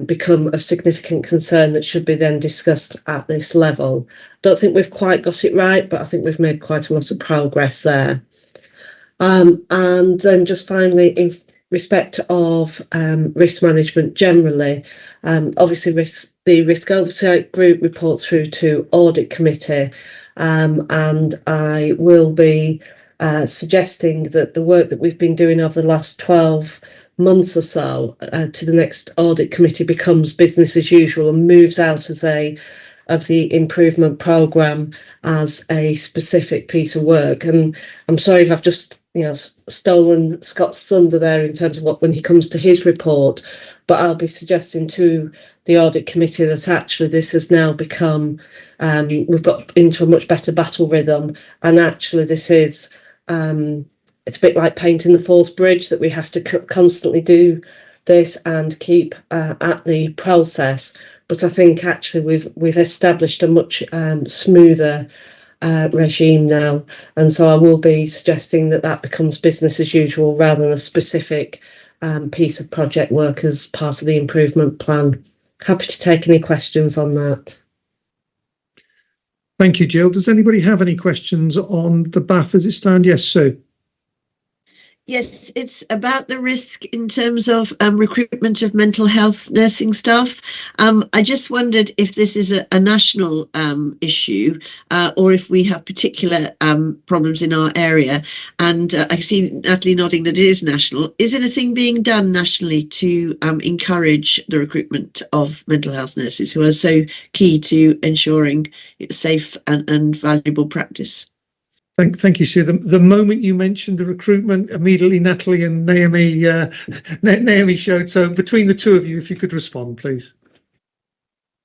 become of significant concern that should be then discussed at this level. Don't think we've quite got it right, but I think we've made quite a lot of progress there. And then just finally, in respect of risk management generally, obviously the risk oversight group reports through to audit committee, and I will be suggesting that the work that we've been doing over the last 12 months or so to the next audit committee becomes business as usual and moves out as of the improvement programme as a specific piece of work. And I'm sorry if I've just stolen Scott's thunder there in terms of what when he comes to his report, but I'll be suggesting to the audit committee that actually this has now become we've got into a much better battle rhythm, and actually this is it's a bit like painting the Forth Bridge, that we have to constantly do this and keep at the process. But I think actually we've established a much smoother regime now, and so I will be suggesting that becomes business as usual rather than a specific piece of project work as part of the improvement plan. Happy to take any questions on that. Thank you, Jill. Does anybody have any questions on the BAF as it stands? Yes, Sue. Yes, it's about the risk in terms of recruitment of mental health nursing staff. I just wondered if this is a national issue or if we have particular problems in our area. And I see Natalie nodding that it is national. Is anything being done nationally to encourage the recruitment of mental health nurses who are so key to ensuring safe and valuable practice? Thank you, Sue. The moment you mentioned the recruitment, immediately Natalie and Naomi showed. So between the two of you, if you could respond, please.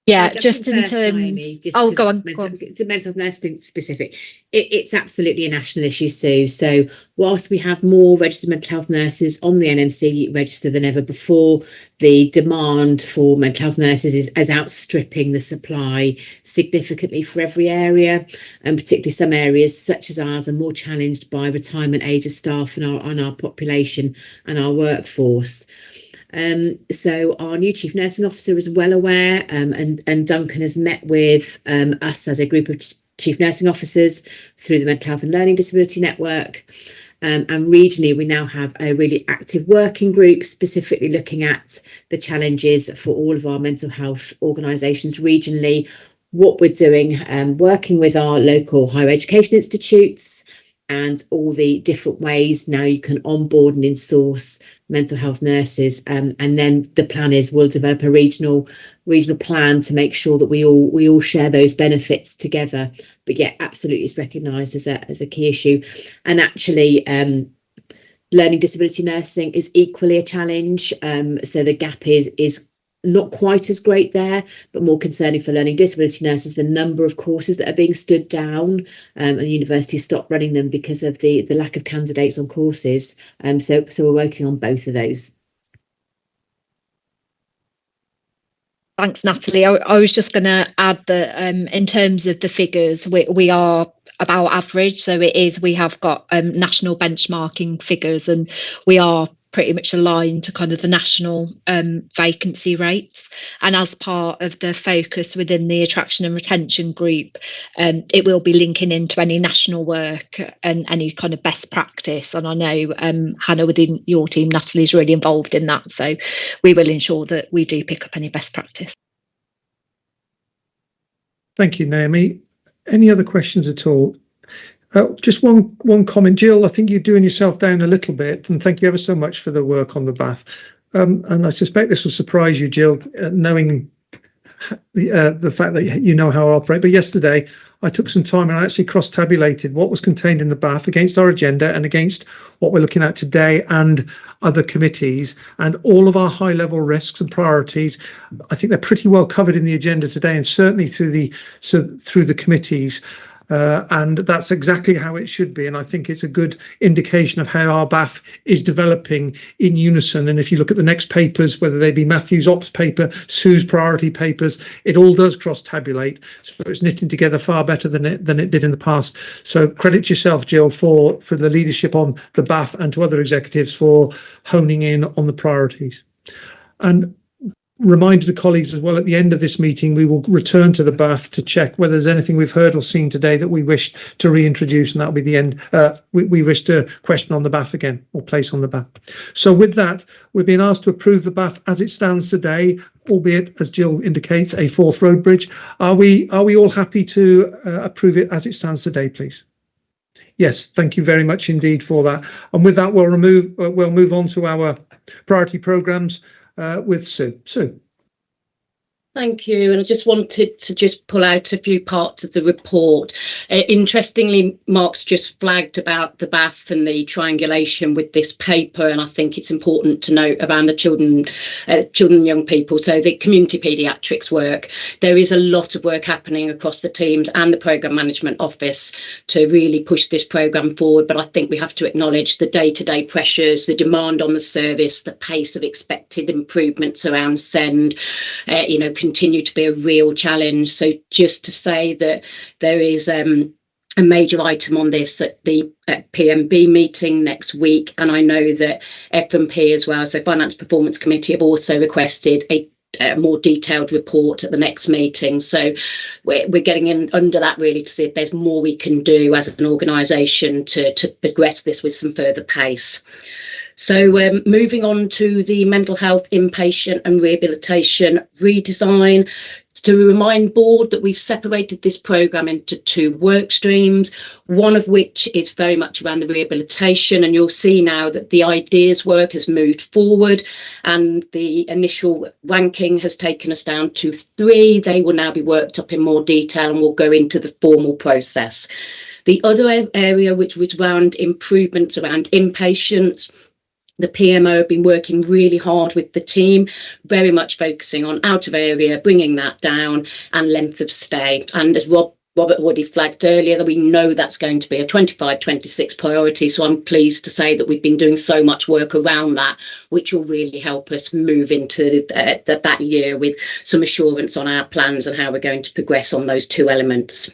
Yeah, just in terms. Oh, go on. It's a mental health nursing specific. It's absolutely a national issue, Sue. So whilst we have more registered mental health nurses on the NMC register than ever before, the demand for mental health nurses is outstripping the supply significantly for every area, and particularly some areas such as ours are more challenged by retirement age of staff and our population and our workforce. So our new Chief Nursing Officer is well aware, and Duncan has met with us as a group of Chief Nursing Officers through the Mental Health and Learning Disability Network. And regionally, we now have a really active working group specifically looking at the challenges for all of our mental health organisations regionally, what we're doing, working with our local higher education institutes, and all the different ways now you can onboard and in-source mental health nurses, and then the plan is we'll develop a regional plan to make sure that we all share those benefits together. But yeah, absolutely, it's recognised as a key issue, and actually, learning disability nursing is equally a challenge. So the gap is not quite as great there, but more concerning for learning disability nurses, the number of courses that are being stood down, and universities stopped running them because of the lack of candidates on courses. So we're working on both of those. Thanks, Natalie. I was just going to add that in terms of the figures, we are about average. So we have got national benchmarking figures, and we are pretty much aligned to kind of the national vacancy rates. And as part of the focus within the attraction and retention group, it will be linking into any national work and any kind of best practice. And I know Hannah within your team, Natalie, is really involved in that. So we will ensure that we do pick up any best practice. Thank you, Naomi. Any other questions at all? Just one comment, Jill. I think you're doing yourself down a little bit, and thank you ever so much for the work on the BAF. And I suspect this will surprise you, Jill, knowing the fact that you know how I operate. But yesterday, I took some time and I actually cross-tabulated what was contained in the BAF against our agenda and against what we're looking at today and other committees, and all of our high-level risks and priorities. I think they're pretty well covered in the agenda today, and certainly through the committees. And that's exactly how it should be. And I think it's a good indication of how our BAF is developing in unison. And if you look at the next papers, whether they be Matthew's ops paper, Sue's priority papers, it all does cross-tabulate. So it's knitting together far better than it did in the past. So credit yourself, Jill, for the leadership on the BAF, and to other executives for honing in on the priorities. And remind the colleagues as well, at the end of this meeting, we will return to the BAF to check whether there's anything we've heard or seen today that we wish to reintroduce, and that'll be the end. We wish to question on the BAF again, or place on the BAF. So with that, we're being asked to approve the BAF as it stands today, albeit, as Jill indicates, a fourth road bridge. Are we all happy to approve it as it stands today, please? Yes, thank you very much indeed for that. And with that, we'll move on to our priority programmes with Sue. Sue. Thank you. And I just wanted to just pull out a few parts of the report. Interestingly, Mark's just flagged about the BAF and the triangulation with this paper, and I think it's important to note around the children and young people. So the community paediatrics work, there is a lot of work happening across the teams and the programme management office to really push this programme forward. But I think we have to acknowledge the day-to-day pressures, the demand on the service, the pace of expected improvements around SEND, continue to be a real challenge. So just to say that there is a major item on this at the PMB meeting next week, and I know that F&P as well, so Finance Performance Committee, have also requested a more detailed report at the next meeting. So we're getting in under that really to see if there's more we can do as an organisation to progress this with some further pace. So moving on to the mental health inpatient and rehabilitation redesign, to remind board that we've separated this programme into two work streams, one of which is very much around the rehabilitation, and you'll see now that the ideas work has moved forward and the initial ranking has taken us down to 3. They will now be worked up in more detail and will go into the formal process. The other area, which was around improvements around inpatients, the PMO have been working really hard with the team, very much focusing on out of area, bringing that down, and length of stay. And as Robert already flagged earlier, that we know that's going to be a 25-26 priority. So I'm pleased to say that we've been doing so much work around that, which will really help us move into that year with some assurance on our plans and how we're going to progress on those two elements.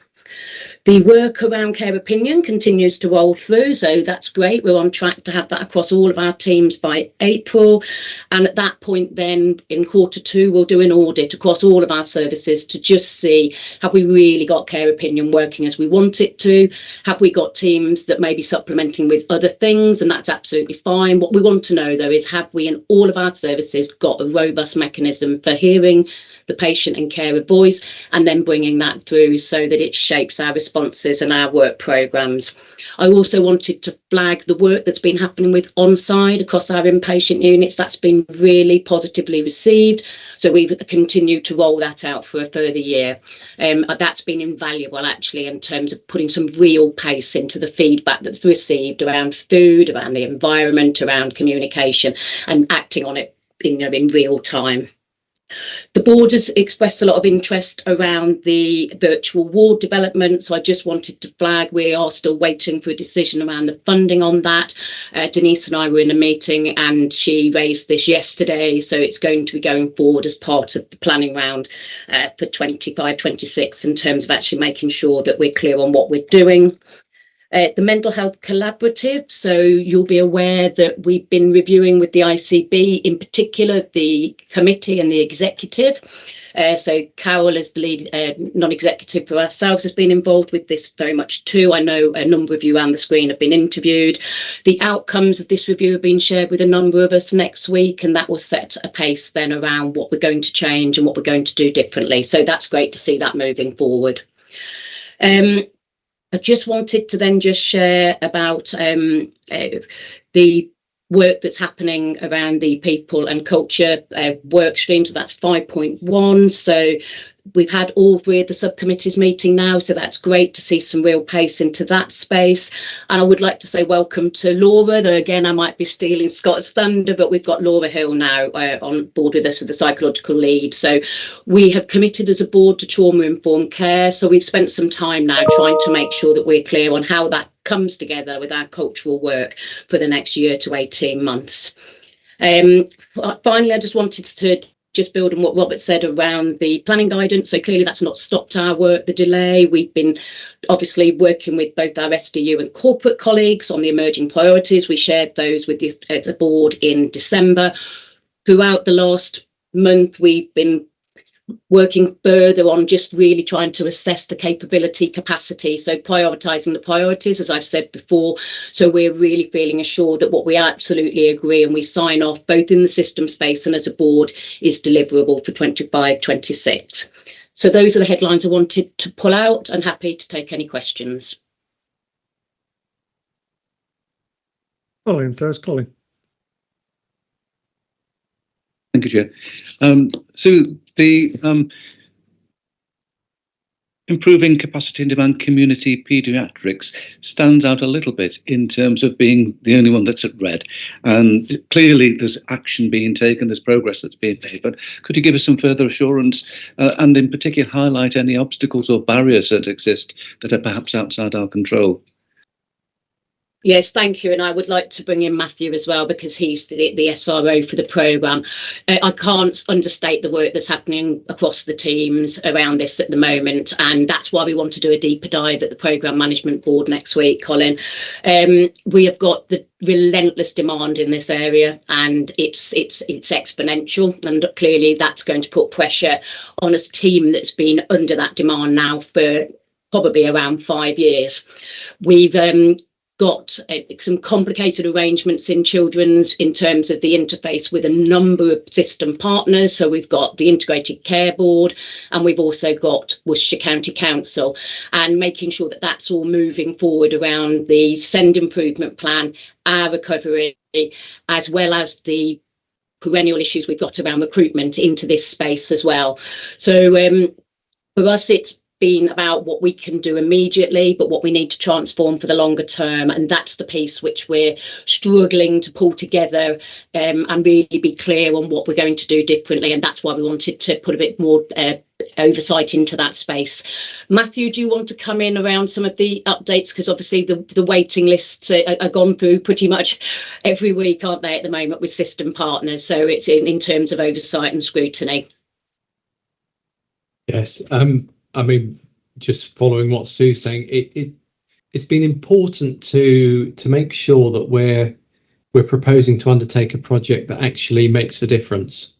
The work around care opinion continues to roll through, so that's great. We're on track to have that across all of our teams by April. And at that point then, in Q2, we'll do an audit across all of our services to just see, have we really got care opinion working as we want it to? Have we got teams that may be supplementing with other things? And that's absolutely fine. What we want to know, though, is have we in all of our services got a robust mechanism for hearing the patient and carer voice, and then bringing that through so that it shapes our responses and our work programmes. I also wanted to flag the work that's been happening with OnSide across our inpatient units. That's been really positively received. So we've continued to roll that out for a further year. That's been invaluable, actually, in terms of putting some real pace into the feedback that's received around food, around the environment, around communication, and acting on it in real time. The board has expressed a lot of interest around the virtual ward development, so I just wanted to flag we are still waiting for a decision around the funding on that. Denise and I were in a meeting and she raised this yesterday, so it's going to be going forward as part of the planning round for 25-26 in terms of actually making sure that we're clear on what we're doing. The Mental Health Collaborative, so you'll be aware that we've been reviewing with the ICB, in particular the committee and the executive. So Carol, as the lead non-executive for ourselves, has been involved with this very much too. I know a number of you around the screen have been interviewed. The outcomes of this review have been shared with a number of us next week, and that will set a pace then around what we're going to change and what we're going to do differently. So that's great to see that moving forward. I just wanted to then just share about the work that's happening around the people and culture work stream. So that's 5.1. So we've had all three of the subcommittees meeting now, so that's great to see some real pace into that space. And I would like to say welcome to Laura, though again I might be stealing Scott's thunder, but we've got Laura Hill now on board with us as the psychological lead. So we have committed as a board to trauma-informed care, so we've spent some time now trying to make sure that we're clear on how that comes together with our cultural work for the next year to 18 months. Finally, I just wanted to build on what Robert said around the planning guidance. So clearly that's not stopped our work, the delay. We've been obviously working with both our SDU and corporate colleagues on the emerging priorities. We shared those with the board in December. Throughout the last month, we've been working further on just really trying to assess the capability capacity, so prioritising the priorities, as I've said before, so we're really feeling assured that what we absolutely agree and we sign off both in the system space and as a board is deliverable for 25-26. So those are the headlines I wanted to pull out, and happy to take any questions. Colin first. Colin. Thank you, Chair. So the improving capacity and demand community paediatrics stands out a little bit in terms of being the only one that's at red. And clearly there's action being taken, there's progress that's being made. But could you give us some further assurance and in particular highlight any obstacles or barriers that exist that are perhaps outside our control? Yes, thank you. And I would like to bring in Matthew as well, because he's the SRO for the programme. I can't understate the work that's happening across the teams around this at the moment. And that's why we want to do a deeper dive at the programme management board next week, Colin. We have got the relentless demand in this area, and it's exponential. And clearly that's going to put pressure on a team that's been under that demand now for probably around 5 years. We've got some complicated arrangements in children's in terms of the interface with a number of system partners. So we've got the Integrated Care Board, and we've also got Worcestershire County Council, and making sure that that's all moving forward around the SEND improvement plan, our recovery, as well as the perennial issues we've got around recruitment into this space as well. So for us, it's been about what we can do immediately, but what we need to transform for the longer term. And that's the piece which we're struggling to pull together and really be clear on what we're going to do differently. And that's why we wanted to put a bit more oversight into that space. Matthew, do you want to come in around some of the updates? Because obviously the waiting lists are gone through pretty much every week, aren't they, at the moment with system partners? So it's in terms of oversight and scrutiny. Yes. I mean, just following what Sue's saying, it's been important to make sure that we're proposing to undertake a project that actually makes a difference.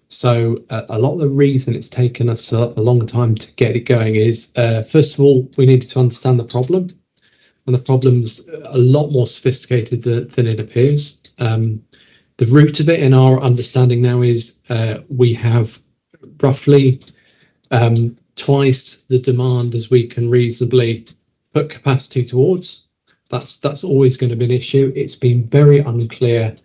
So a lot of the reason it's taken us a long time to get it going is, first of all, we needed to understand the problem, and the problem's a lot more sophisticated than it appears. The root of it in our understanding now is we have roughly twice the demand as we can reasonably put capacity towards. That's always going to be an issue. It's been very unclear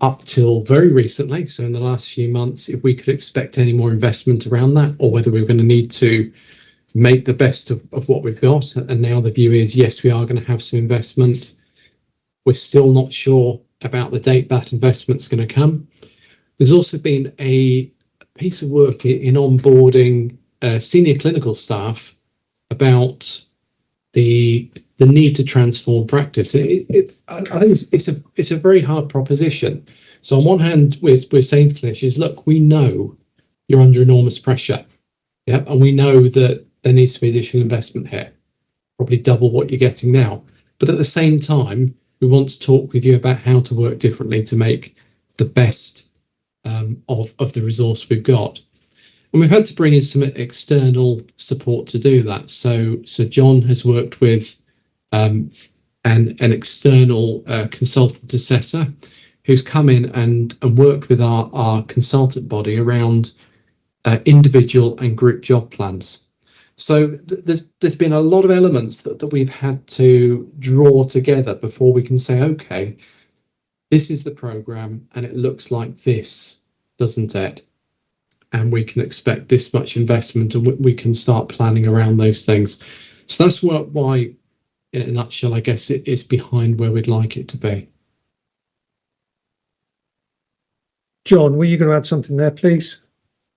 up till very recently, so in the last few months, if we could expect any more investment around that, or whether we're going to need to make the best of what we've got. And now the view is, yes, we are going to have some investment. We're still not sure about the date that investment's going to come. There's also been a piece of work in onboarding senior clinical staff about the need to transform practice. I think it's a very hard proposition. So on one hand, we're saying to clinicians, look, we know you're under enormous pressure, yeah, and we know that there needs to be additional investment here, probably double what you're getting now. But at the same time, we want to talk with you about how to work differently to make the best of the resource we've got. And we've had to bring in some external support to do that. So John has worked with an external consultant assessor who's come in and worked with our consultant body around individual and group job plans. So there's been a lot of elements that we've had to draw together before we can say, okay, this is the programme and it looks like this, doesn't it? and we can expect this much investment, and we can start planning around those things. So that's why, in a nutshell, I guess it's behind where we'd like it to be. John, were you going to add something there, please?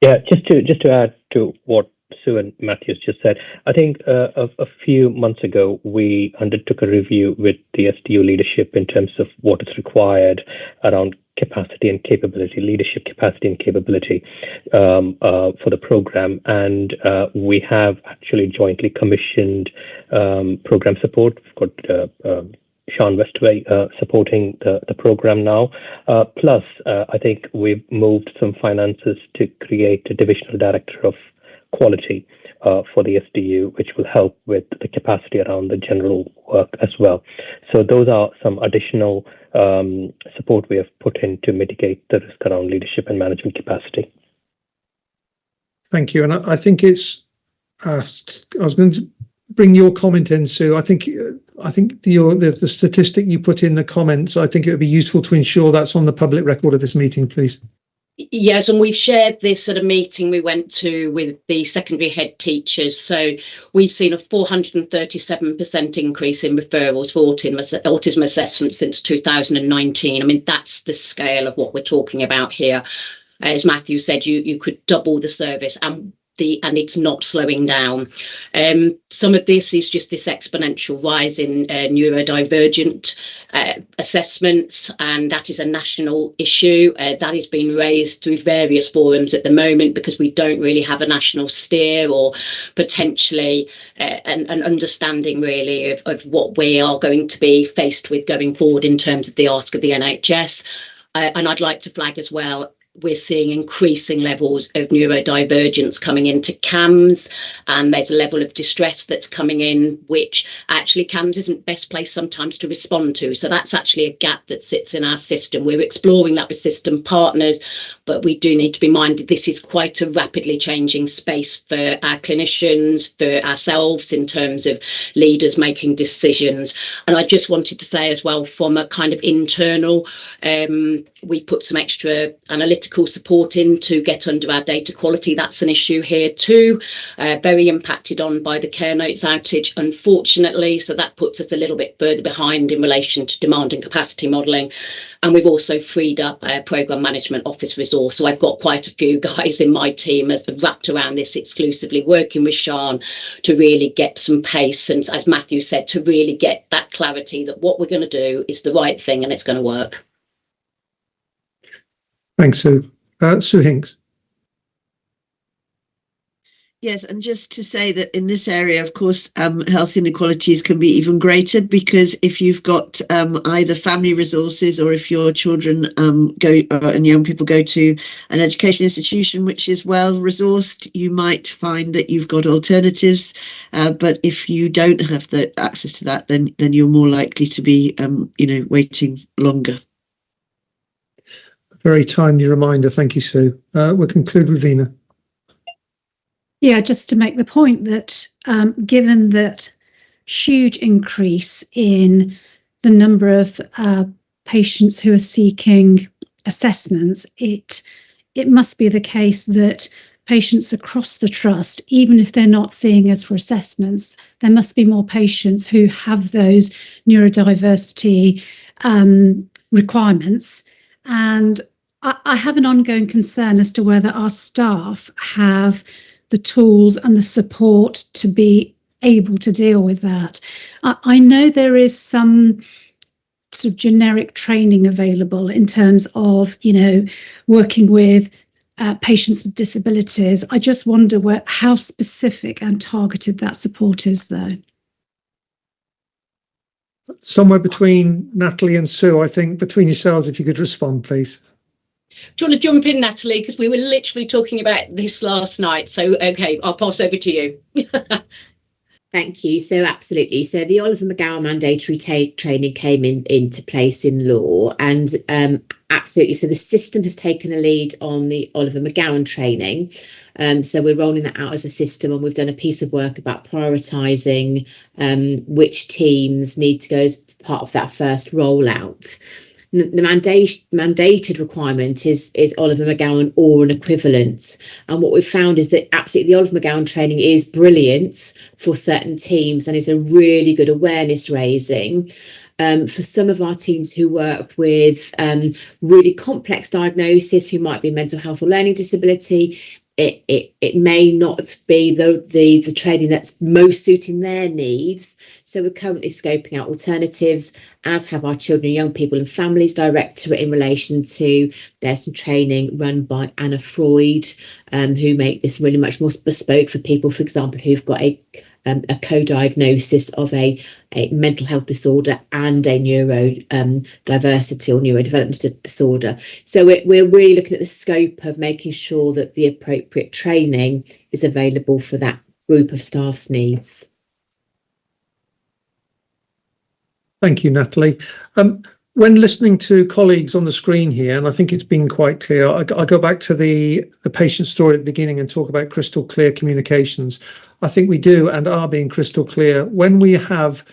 Yeah, just to add to what Sue and Matthews just said, I think a few months ago we undertook a review with the SDU leadership in terms of what is required around capacity and capability, leadership capacity and capability for the program, and we have actually jointly commissioned program support. We've got Sean Westway supporting the program now. Plus, I think we've moved some finances to create a divisional director of quality for the SDU, which will help with the capacity around the general work as well. So those are some additional support we have put in to mitigate the risk around leadership and management capacity. Thank you. And I think it's, I was going to bring your comment in, Sue. I think the statistic you put in the comments, I think it would be useful to ensure that's on the public record of this meeting, please. Yes, and we've shared this at a meeting we went to with the secondary head teachers. So we've seen a 437% increase in referrals for autism assessment since 2019. I mean, that's the scale of what we're talking about here. As Matthew said, you could double the service, and it's not slowing down. Some of this is just this exponential rise in neurodivergent assessments, and that is a national issue that is being raised through various forums at the moment, because we don't really have a national steer or potentially an understanding really of what we are going to be faced with going forward in terms of the ask of the NHS. And I'd like to flag as well, we're seeing increasing levels of neurodivergence coming into CAMHS, and there's a level of distress that's coming in, which actually CAMHS isn't best placed sometimes to respond to. So that's actually a gap that sits in our system. We're exploring that with system partners, but we do need to be minded this is quite a rapidly changing space for our clinicians, for ourselves in terms of leaders making decisions. And I just wanted to say as well, from a kind of internal, we put some extra analytical support in to get under our data quality. That's an issue here too, very impacted on by the Care Notes outage, unfortunately. So that puts us a little bit further behind in relation to demand and capacity modelling. And we've also freed up programme management office resource. So I've got quite a few guys in my team as wrapped around this exclusively, working with Sean to really get some pace. And as Matthew said, to really get that clarity that what we're going to do is the right thing and it's going to work. Thanks, Sue. Sue Hinks. Yes, and just to say that in this area, of course, health inequalities can be even greater, because if you've got either family resources, or if your children and young people go to an education institution which is well resourced, you might find that you've got alternatives. But if you don't have the access to that, then you're more likely to be, waiting longer. Very timely reminder. Thank you, Sue. We'll conclude with Vina. Yeah, just to make the point that given that huge increase in the number of patients who are seeking assessments, it must be the case that patients across the trust, even if they're not seeing us for assessments, there must be more patients who have those neurodiversity requirements. And I have an ongoing concern as to whether our staff have the tools and the support to be able to deal with that. I know there is some sort of generic training available in terms of, working with patients with disabilities. I just wonder how specific and targeted that support is, though. Somewhere between Natalie and Sue, I think, between yourselves, if you could respond, please. Do you want to jump in, Natalie? Because we were literally talking about this last night. So, OK, I'll pass over to you. Thank you. So absolutely. So the Oliver McGowan mandatory training came into place in law, and absolutely. So the system has taken a lead on the Oliver McGowan training. So we're rolling that out as a system, and we've done a piece of work about prioritising which teams need to go as part of that first rollout. mandated requirement is Oliver McGowan or an equivalent. And what we've found is that absolutely the Oliver McGowan training is brilliant for certain teams and is a really good awareness raising. For some of our teams who work with really complex diagnosis, who might be mental health or learning disability, it may not be the training that's most suiting their needs. So we're currently scoping out alternatives, as have our Children and Young People and Families Directorate in relation to, there's some training run by Anna Freud, who make this really much more bespoke for people, for example, who've got a co-diagnosis of a mental health disorder and a neurodiversity or neurodevelopmental disorder. So we're really looking at the scope of making sure that the appropriate training is available for that group of staff's needs. Thank you, Natalie. When listening to colleagues on the screen here, and I think it's been quite clear, I go back to the patient story at the beginning and talk about crystal clear communications. I think we do and are being crystal clear. When we have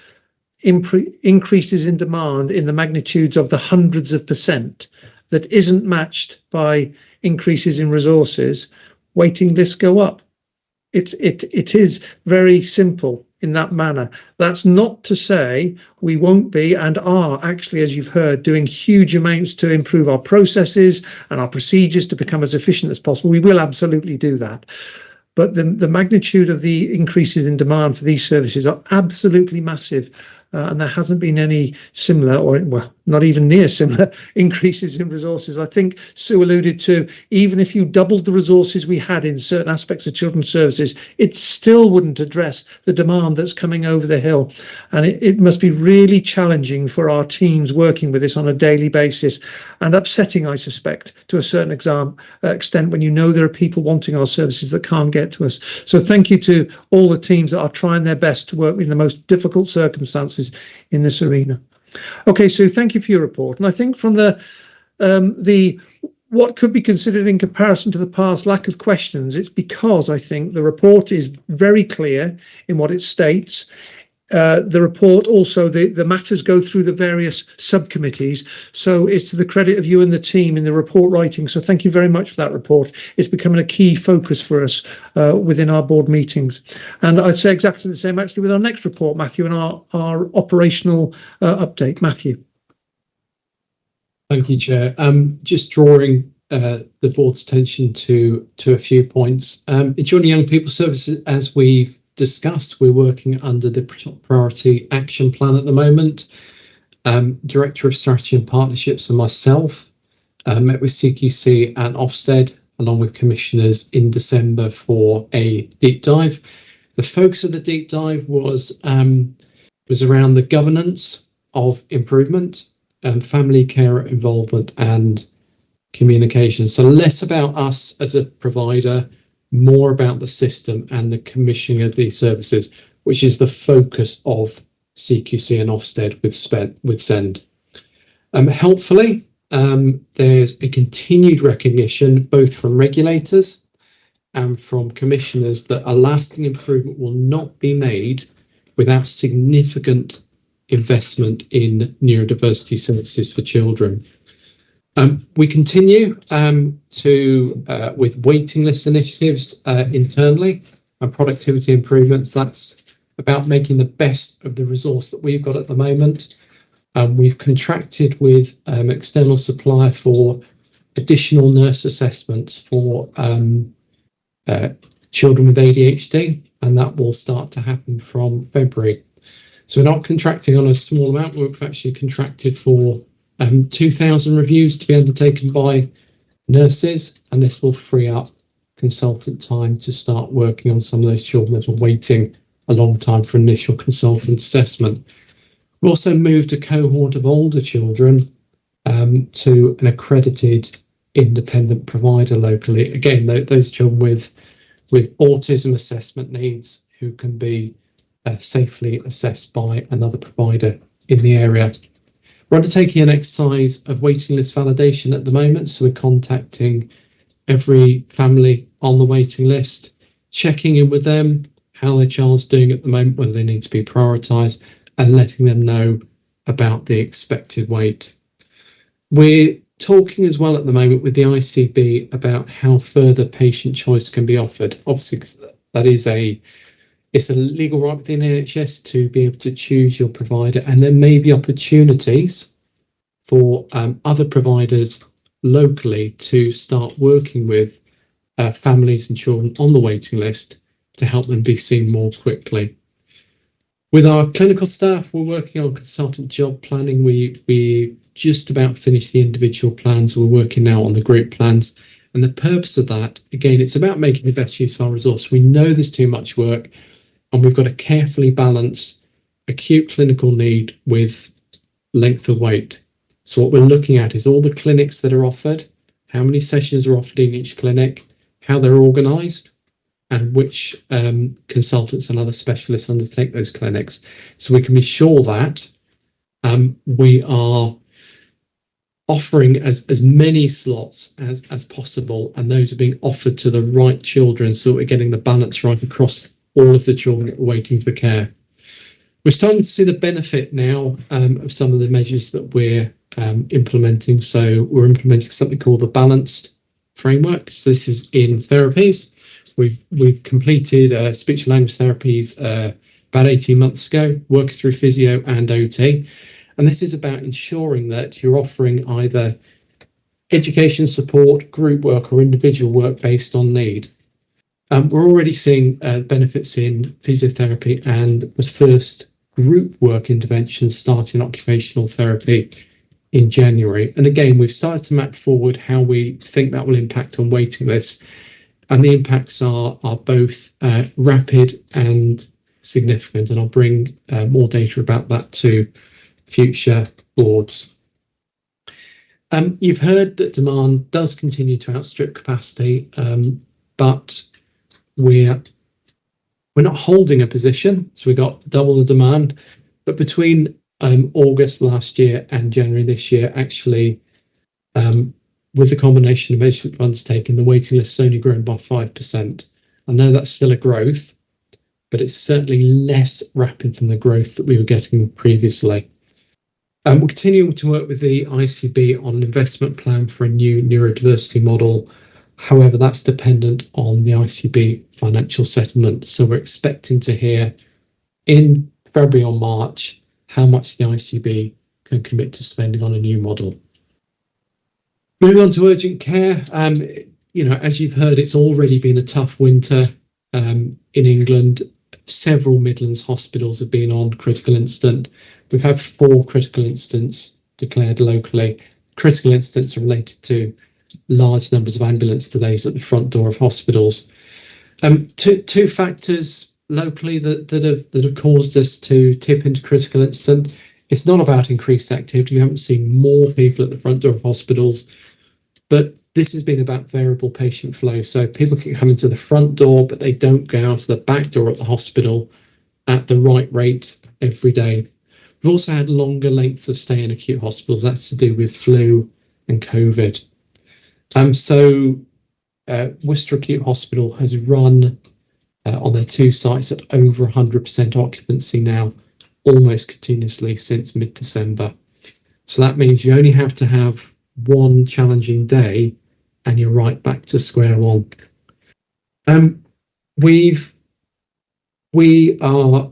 increases in demand in the magnitudes of the hundreds of % that isn't matched by increases in resources, waiting lists go up. It is very simple in that manner. That's not to say we won't be and are actually, as you've heard, doing huge amounts to improve our processes and our procedures to become as efficient as possible. We will absolutely do that. But the magnitude of the increases in demand for these services are absolutely massive. And there hasn't been any similar, or well, not even near similar increases in resources. I think Sue alluded to, even if you doubled the resources we had in certain aspects of children's services, it still wouldn't address the demand that's coming over the hill. And it must be really challenging for our teams working with this on a daily basis, and upsetting, I suspect, to a certain extent when you know there are people wanting our services that can't get to us. So thank you to all the teams that are trying their best to work in the most difficult circumstances in this arena. Okay, so thank you for your report. And I think from the what could be considered in comparison to the past lack of questions, it's because I think the report is very clear in what it states. The report also, the matters go through the various subcommittees, so it's to the credit of you and the team in the report writing. So thank you very much for that report. It's becoming a key focus for us within our board meetings. And I'd say exactly the same actually with our next report, Matthew, and our operational update. Matthew. Thank you, Chair. Just drawing the board's attention to a few points. In Children and Young People Services, as we've discussed, we're working under the priority action plan at the moment. Director of Strategy and Partnerships and myself met with CQC and Ofsted along with commissioners in December for a deep dive. The focus of the deep dive was around the governance of improvement and family care involvement and communication. So less about us as a provider, more about the system and the commissioning of these services, which is the focus of CQC and Ofsted with SEND. Helpfully, there's a continued recognition both from regulators and from commissioners that a lasting improvement will not be made without significant investment in neurodiversity services for children. We continue with waiting list initiatives internally and productivity improvements. That's about making the best of the resource that we've got at the moment. We've contracted with an external supplier for additional nurse assessments for children with ADHD, and that will start to happen from February. So we're not contracting on a small amount, we've actually contracted for 2,000 reviews to be undertaken by nurses, and this will free up consultant time to start working on some of those children that are waiting a long time for initial consultant assessment. We've also moved a cohort of older children to an accredited independent provider locally. Again, those children with autism assessment needs who can be safely assessed by another provider in the area. We're undertaking an exercise of waiting list validation at the moment, so we're contacting every family on the waiting list, checking in with them, how their child's doing at the moment, whether they need to be prioritised, and letting them know about the expected wait. We're talking as well at the moment with the ICB about how further patient choice can be offered. Obviously, because that is it's a legal right within NHS to be able to choose your provider, and there may be opportunities for other providers locally to start working with families and children on the waiting list to help them be seen more quickly. With our clinical staff, we're working on consultant job planning. We just about finished the individual plans. We're working now on the group plans. And the purpose of that, again, it's about making the best use of our resource. We know there's too much work, and we've got to carefully balance acute clinical need with length of wait. So what we're looking at is all the clinics that are offered, how many sessions are offered in each clinic, how they're organised, and which consultants and other specialists undertake those clinics. So we can be sure that we are offering as many slots as possible, and those are being offered to the right children, so we're getting the balance right across all of the children that are waiting for care. We're starting to see the benefit now of some of the measures that we're implementing. So we're implementing something called the Balanced Framework. So this is in therapies. We've completed speech and language therapies about 18 months ago, working through physio and OT. And this is about ensuring that you're offering either education support, group work, or individual work based on need. We're already seeing benefits in physiotherapy, and the first group work interventions start in occupational therapy in January. And again, we've started to map forward how we think that will impact on waiting lists. And the impacts are both rapid and significant. And I'll bring more data about that to future boards. You've heard that demand does continue to outstrip capacity, but we're not holding a position. So we got double the demand, but between August last year and January this year, actually, with the combination of measures we've undertaken, the waiting list has only grown by 5%. I know that's still a growth, but it's certainly less rapid than the growth that we were getting previously. We're continuing to work with the ICB on an investment plan for a new neurodiversity model. However, that's dependent on the ICB financial settlement. So we're expecting to hear in February or March how much the ICB can commit to spending on a new model. Moving on to urgent care, as you've heard, it's already been a tough winter in England. Several Midlands hospitals have been on critical incident. We've had 4 critical incidents declared locally. Critical incidents are related to large numbers of ambulance delays at the front door of hospitals. Two factors locally that have caused us to tip into critical incident. It's not about increased activity. We haven't seen more people at the front door of hospitals, but this has been about variable patient flow. So people can come into the front door, but they don't go out to the back door at the hospital at the right rate every day. We've also had longer lengths of stay in acute hospitals. That's to do with flu and COVID. Worcester Acute Hospital has run on their 2 sites at over 100% occupancy now, almost continuously since mid-December. So that means you only have to have one challenging day and you're right back to square one. We are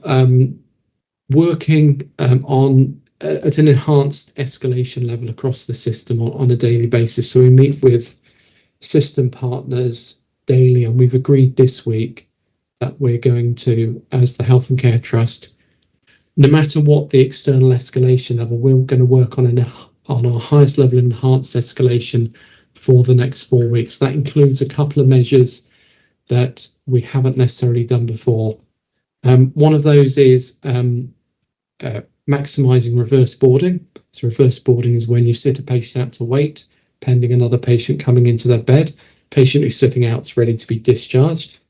working on at an enhanced escalation level across the system on a daily basis. So we meet with system partners daily, and we've agreed this week that we're going to, as the Health and Care Trust, no matter what the external escalation level, we're going to work on our highest level enhanced escalation for the next 4 weeks. That includes a couple of measures that we haven't necessarily done before. One of those is maximising reverse boarding. So reverse boarding is when you sit a patient out to wait, pending another patient coming into their bed. Patient who's sitting out is ready to be discharged.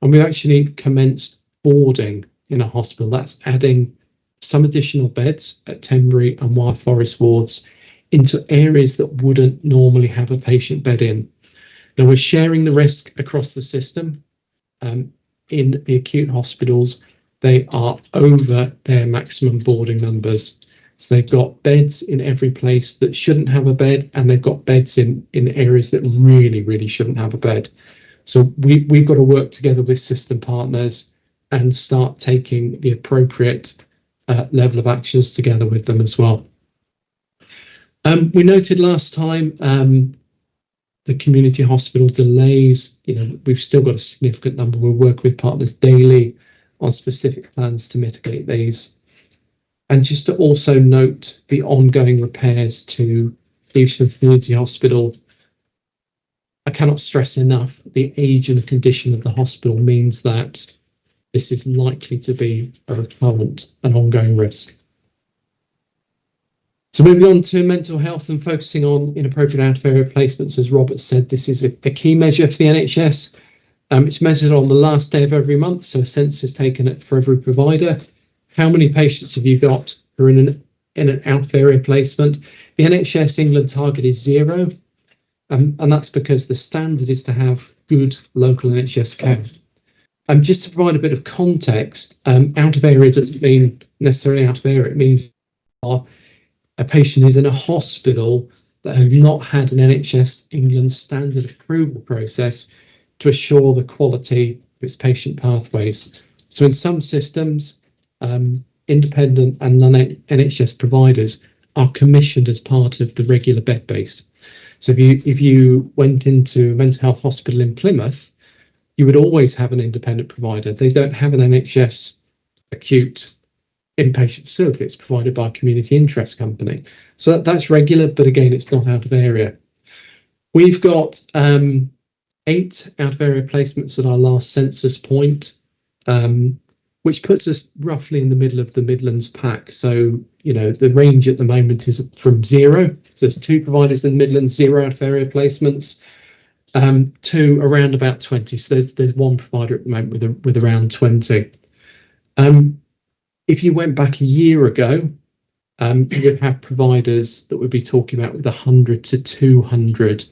And we actually commenced boarding in a hospital. That's adding some additional beds at Tenbury and Wyre Forest wards into areas that wouldn't normally have a patient bed in. Now we're sharing the risk across the system. In the acute hospitals, they are over their maximum boarding numbers. So they've got beds in every place that shouldn't have a bed, and they've got beds in areas that really shouldn't have a bed. So we've got to work together with system partners and start taking the appropriate level of actions together with them as well. We noted last time the community hospital delays. We've still got a significant number. We're working with partners daily on specific plans to mitigate these. And just to also note the ongoing repairs to Evesham Community Hospital. I cannot stress enough, the age and the condition of the hospital means that this is likely to be a recurrent and ongoing risk. So moving on to mental health and focusing on inappropriate out-of-area placements, as Robert said, this is a key measure for the NHS. It's measured on the last day of every month, so a census is taken for every provider. How many patients have you got who are in an out-of-area placement? The NHS England target is 0. And that's because the standard is to have good local NHS care. Just to provide a bit of context, out of area doesn't mean necessarily out of area. It means a patient is in a hospital that have not had an NHS England standard approval process to assure the quality of its patient pathways. So in some systems, independent and non-NHS providers are commissioned as part of the regular bed base. So if you went into a mental health hospital in Plymouth, you would always have an independent provider. They don't have an NHS acute inpatient facility. It's provided by a community interest company. So that's regular, but again, it's not out of area. We've got 8 out of area placements at our last census point, which puts us roughly in the middle of the Midlands pack. So, the range at the moment is from 0. So there's 2 providers in the Midlands, 0 out of area placements, to around about 20. So there's 1 provider at the moment with around 20. If you went back a year ago, you would have providers that would be talking about with 100 to 200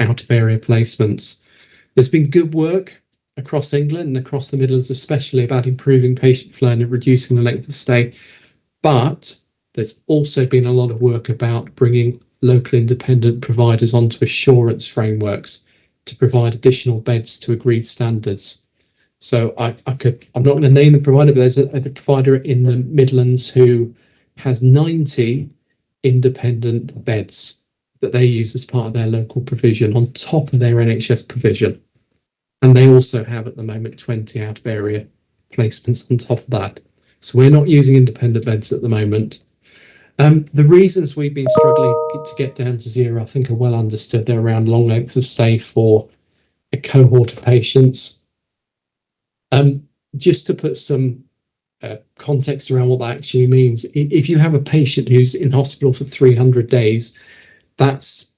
out of area placements. There's been good work across England and across the Midlands, especially about improving patient flow and reducing the length of stay. But there's also been a lot of work about bringing local independent providers onto assurance frameworks to provide additional beds to agreed standards. So I'm not going to name the provider, but there's a provider in the Midlands who has 90 independent beds that they use as part of their local provision on top of their NHS provision. And they also have at the moment 20 out of area placements on top of that. So we're not using independent beds at the moment. The reasons we've been struggling to get down to 0, I think, are well understood. They're around long lengths of stay for a cohort of patients. Just to put some context around what that actually means, if you have a patient who's in hospital for 300 days, that's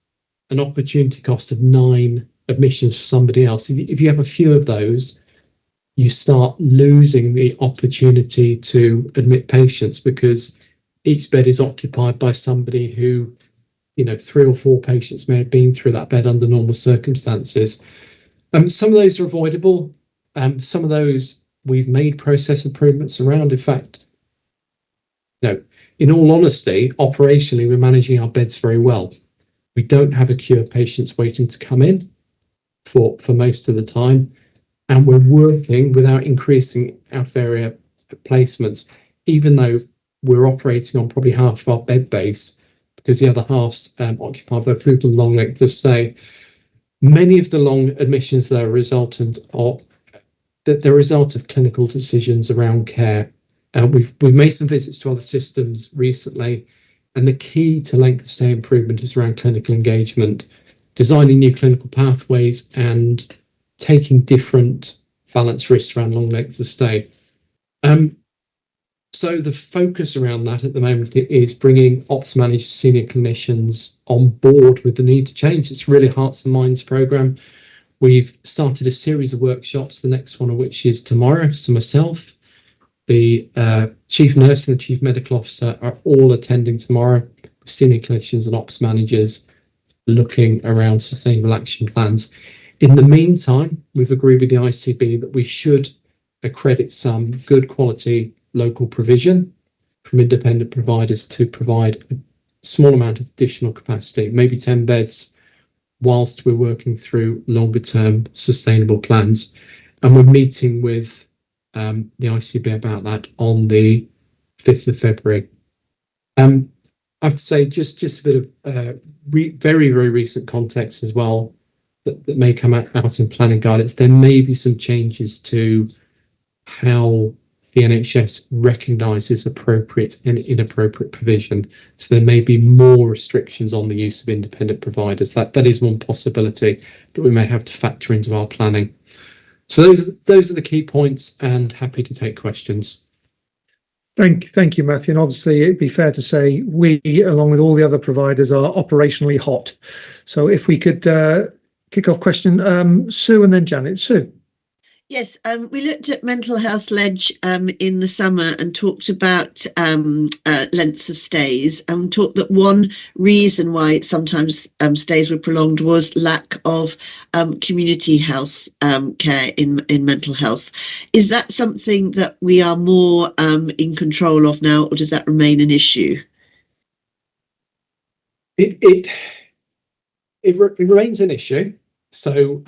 an opportunity cost of 9 admissions for somebody else. If you have a few of those, you start losing the opportunity to admit patients because each bed is occupied by somebody who, 3 or 4 patients may have been through that bed under normal circumstances. Some of those are avoidable. Some of those we've made process improvements around. In fact, in all honesty, operationally, we're managing our beds very well. We don't have a queue of patients waiting to come in for most of the time. And we're working without increasing out of area placements, even though we're operating on probably half of our bed base because the other half's occupied by people with long length of stay. Many of the long admissions that are resultant of the result of clinical decisions around care. We've made some visits to other systems recently, and the key to length of stay improvement is around clinical engagement, designing new clinical pathways and taking different balance risks around long lengths of stay. So the focus around that at the moment is bringing ops managers, senior clinicians on board with the need to change. It's really Hearts and Minds programme. We've started a series of workshops, the next one of which is tomorrow. So myself, the chief nurse and the chief medical officer are all attending tomorrow, senior clinicians and ops managers looking around sustainable action plans. In the meantime, we've agreed with the ICB that we should accredit some good quality local provision. from independent providers to provide a small amount of additional capacity, maybe 10 beds, whilst we're working through longer term sustainable plans. And we're meeting with the ICB about that on the 5th of February. I have to say, just a bit of very, very recent context as well that may come out in planning guidance. There may be some changes to how the NHS recognises appropriate and inappropriate provision. So there may be more restrictions on the use of independent providers. That is one possibility that we may have to factor into our planning. So those are the key points, and happy to take questions. Thank you, Matthew. And obviously, it'd be fair to say we, along with all the other providers, are operationally hot. So if we could kick off question, Sue and then Janet. Sue. Yes, we looked at Mental Health Ledge in the summer and talked about lengths of stays, and talked that one reason why sometimes stays were prolonged was lack of community health care in mental health. Is that something that we are more in control of now, or does that remain an issue? It remains an issue. So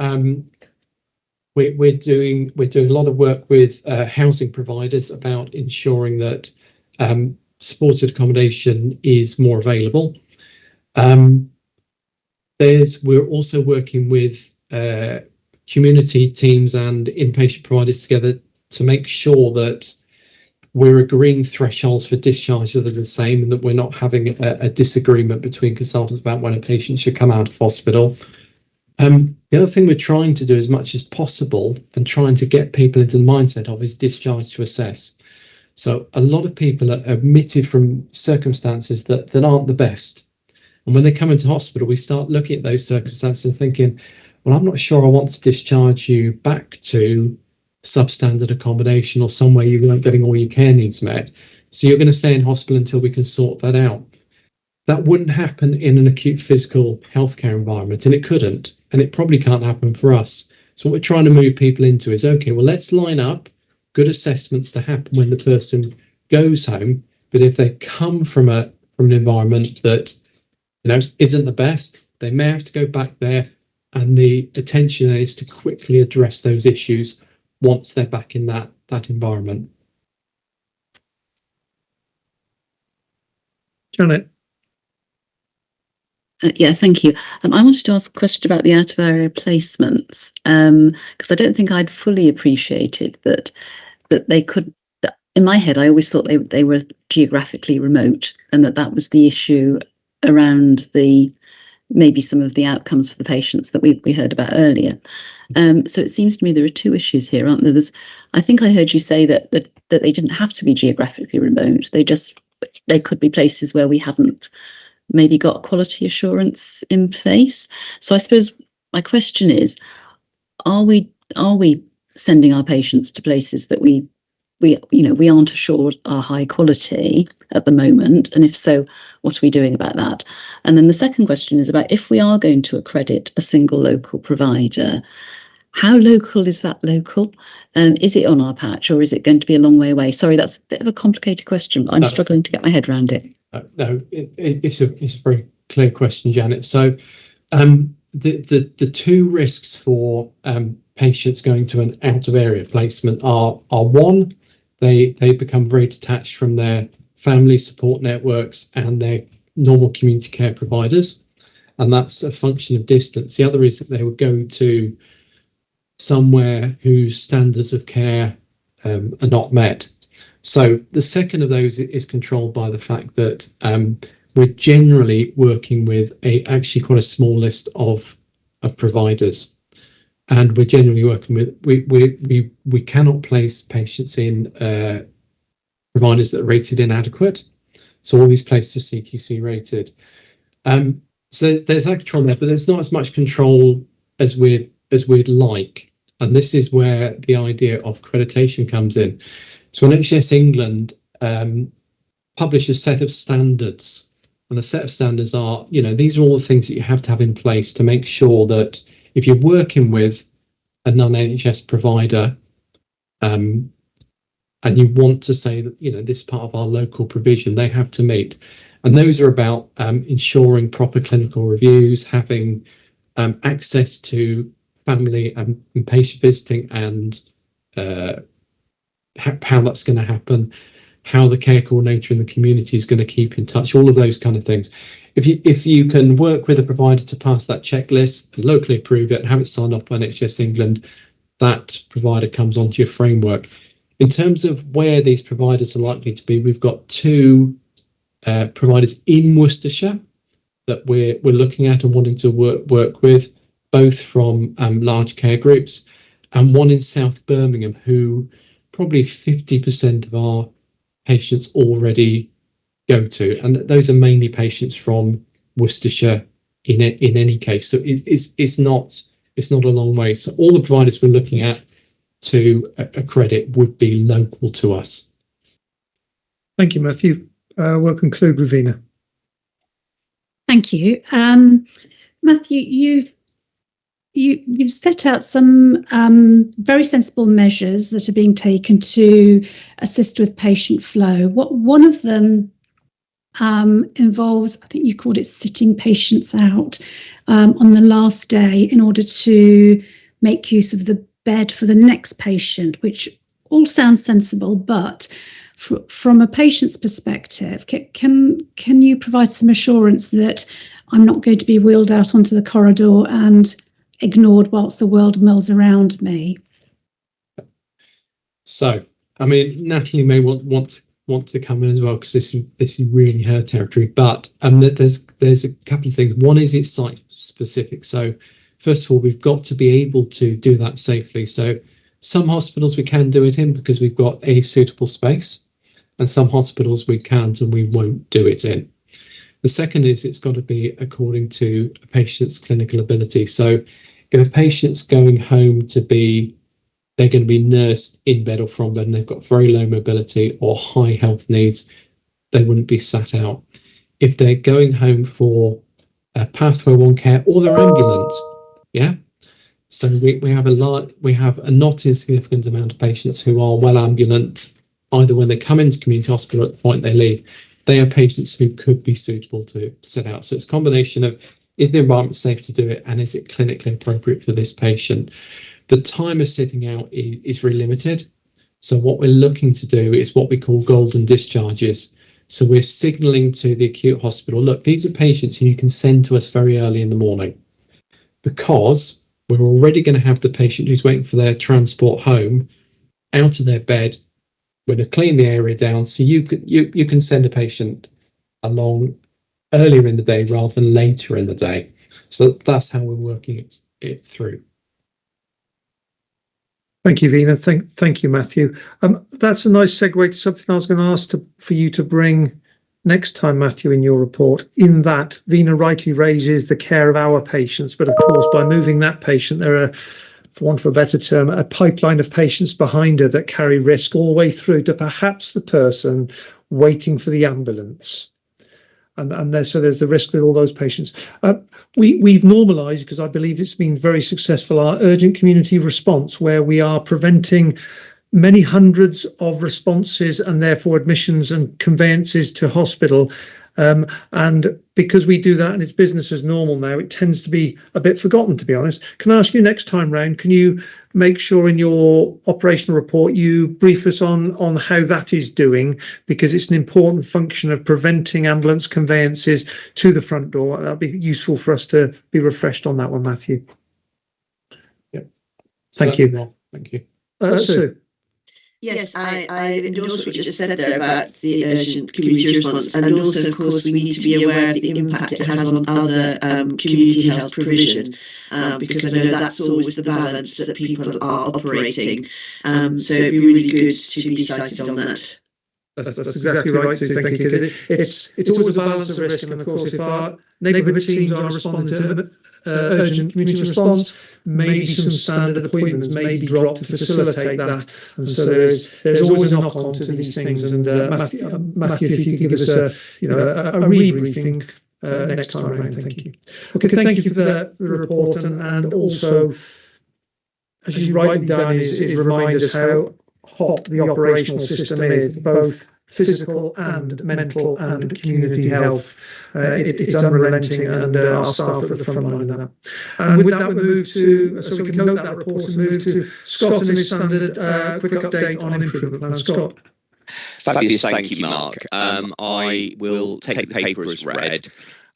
we're doing a lot of work with housing providers about ensuring that supported accommodation is more available. We're also working with community teams and inpatient providers together to make sure that we're agreeing thresholds for discharge that are the same, and that we're not having a disagreement between consultants about when a patient should come out of hospital. The other thing we're trying to do as much as possible, and trying to get people into the mindset of, is discharge to assess. So a lot of people are admitted from circumstances that aren't the best. And when they come into hospital, we start looking at those circumstances and thinking, well, I'm not sure I want to discharge you back to substandard accommodation or somewhere you weren't getting all your care needs met. So you're going to stay in hospital until we can sort that out. That wouldn't happen in an acute physical healthcare environment, and it couldn't, and it probably can't happen for us. So what we're trying to move people into is, okay, well, let's line up good assessments to happen when the person goes home. But if they come from an environment that, isn't the best, they may have to go back there, and the attention is to quickly address those issues once they're back in that environment. Janet. Yeah, thank you. I wanted to ask a question about the out-of-area placements, because I don't think I'd fully appreciated that they could. In my head, I always thought they were geographically remote, and that was the issue around maybe some of the outcomes for the patients that we heard about earlier. So it seems to me there are two issues here, aren't there? I think I heard you say that they didn't have to be geographically remote. They could be places where we haven't maybe got quality assurance in place. So I suppose my question is, are we sending our patients to places that we aren't assured are high quality at the moment? And if so, what are we doing about that? And then the second question is about, if we are going to accredit a single local provider, how local is that local? Is it on our patch, or is it going to be a long way away? Sorry, that's a bit of a complicated question, but I'm struggling to get my head around it. No, it's a very clear question, Janet. So the two risks for patients going to an out-of-area placement are one, they become very detached from their family support networks and their normal community care providers, and that's a function of distance. The other is that they would go to somewhere whose standards of care are not met. So the second of those is controlled by the fact that we're generally working with actually quite a small list of providers, and we're generally working with we cannot place patients in providers that are rated inadequate. So all these places are CQC rated. So there's that control there, but there's not as much control as we'd like, and this is where the idea of accreditation comes in. So NHS England publish a set of standards, and the set of standards are, these are all the things that you have to have in place to make sure that if you're working with a non-NHS provider, and you want to say that, this is part of our local provision, they have to meet. And those are about ensuring proper clinical reviews, having access to family and patient visiting, and how that's going to happen, how the care coordinator in the community is going to keep in touch, all of those kind of things. If you can work with a provider to pass that checklist and locally approve it and have it signed off by NHS England, that provider comes onto your framework. In terms of where these providers are likely to be, we've got 2 providers in Worcestershire that we're looking at and wanting to work with, both from large care groups, and one in South Birmingham, who probably 50% of our patients already go to, and those are mainly patients from Worcestershire in any case. So it's not a long way. So all the providers we're looking at to accredit would be local to us. Thank you, Matthew. We'll conclude with Veena. Thank you. Matthew, you've set out some very sensible measures that are being taken to assist with patient flow. One of them involves, I think you called it sitting patients out on the last day in order to make use of the bed for the next patient, which all sounds sensible, but from a patient's perspective, can you provide some assurance that I'm not going to be wheeled out onto the corridor and ignored whilst the world mills around me? So, I mean, Natalie may want to come in as well, because this is really her territory. But there's a couple of things. One is it's site specific. So, first of all, we've got to be able to do that safely. So, some hospitals we can do it in because we've got a suitable space, and some hospitals we can't and we won't do it in. The second is it's got to be according to a patient's clinical ability. So if a patient's going home they're going to be nursed in bed or from bed, and they've got very low mobility or high health needs, they wouldn't be sat out. If they're going home for a pathway 1 care, or they're ambulant, yeah. So we have a not insignificant amount of patients who are well ambulant, either when they come into community hospital or at the point they leave. They are patients who could be suitable to sit out. So it's a combination of, is the environment safe to do it, and is it clinically appropriate for this patient? The time of sitting out is really limited. So what we're looking to do is what we call golden discharges. So we're signalling to the acute hospital, look, these are patients who you can send to us very early in the morning, because we're already going to have the patient who's waiting for their transport home out of their bed. We're going to clean the area down, so you can send a patient along earlier in the day rather than later in the day. So that's how we're working it through. Thank you, Veena. Thank you, Matthew. That's a nice segue to something I was going to ask for you to bring next time, Matthew, in your report, in that Veena rightly raises the care of our patients, but of course, by moving that patient, there are, for want of a better term, a pipeline of patients behind her that carry risk all the way through to perhaps the person waiting for the ambulance. And there's the risk with all those patients. We've normalised, because I believe it's been very successful, our urgent community response, where we are preventing many hundreds of responses and therefore admissions and conveyances to hospital. And because we do that and it's business as normal now, it tends to be a bit forgotten, to be honest. Can I ask you next time round, can you make sure in your operational report you brief us on how that is doing, because it's an important function of preventing ambulance conveyances to the front door. That'd be useful for us to be refreshed on that one, Matthew. Yep. Thank you. Thank you. Sue. Yes, I endorse what you just said there about the urgent community response, and also, of course, we need to be aware of the impact it has on other community health provision, because I know that's always the balance that people are operating. So it'd be really good to be cited on that. That's exactly right, Sue. Thank you. Because it's always a balance of risk, and of course, if our neighbourhood teams are responding to urgent community response, maybe some standard appointments may be dropped to facilitate that, and so there's always a knock on to these things. And Matthew, if you could give us a rebriefing next time around, thank you. Okay, thank you for the report, and also, as you rightly done, is remind us how hot the operational system is, both physical and mental and community health. It's unrelenting, and our staff are at the front line of that. And with that, we move to, so we can note that report and move to Scott and his standard quick update on improvement plan. Scott. Fabulous, thank you, Mark. I will take the paper as read.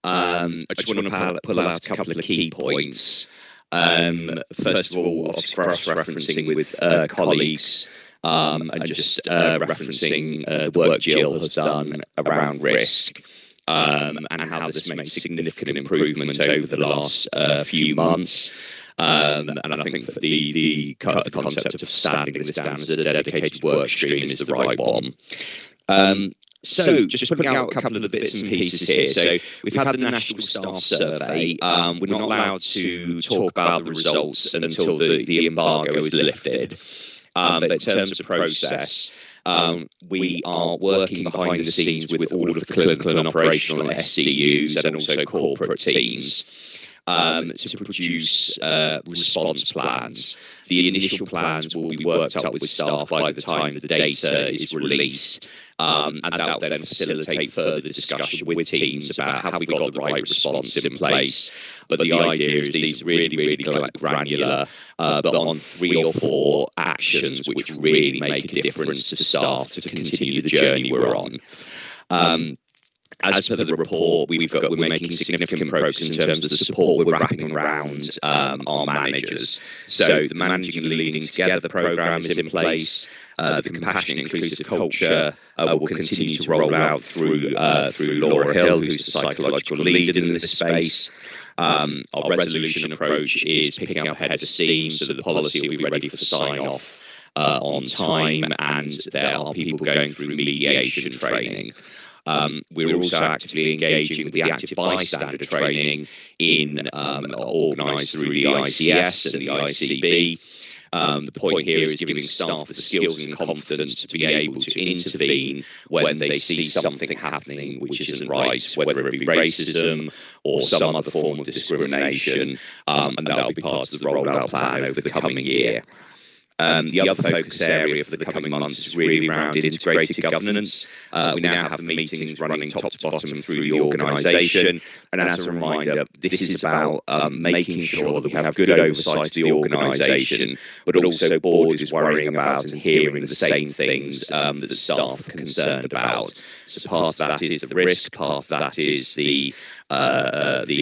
I just want to pull out a couple of key points. First of all, obviously cross-referencing with colleagues and just referencing the work Jill has done around risk and how this makes significant improvement over the last few months. And I think that the concept of standing this down as a dedicated work stream is the right one. So just putting out a couple of the bits and pieces here. So we've had the National Staff Survey. We're not allowed to talk about the results until the embargo is lifted. But in terms of process, we are working behind the scenes with all of the clinical and operational SDUs and also corporate teams to produce response plans. The initial plans will be worked up with staff by the time the data is released, and that will then facilitate further discussion with teams about have we got the right response in place. But the idea is these really granular, but on 3 or 4 actions which really make a difference to staff to continue the journey we're on. As per the report, we're making significant progress in terms of the support we're wrapping around our managers. So the Managing and Leading Together programme is in place. The Compassionate Inclusive Culture will continue to roll out through Laura Hill, who's the psychological lead in this space. Our resolution approach is picking up ahead of steam, so the policy will be ready for sign-off on time, and there are people going through mediation training. We're also actively engaging with the active bystander training organised through the ICS and the ICB. The point here is giving staff the skills and confidence to be able to intervene when they see something happening which isn't right, whether it be racism or some other form of discrimination, and that'll be part of the rollout plan over the coming year. The other focus area for the coming months is really around integrated governance. We now have meetings running top to bottom through the organisation. And as a reminder, this is about making sure that we have good oversight of the organisation, but also board is worrying about and hearing the same things that the staff are concerned about. So part of that is the risk, part of that is the CQC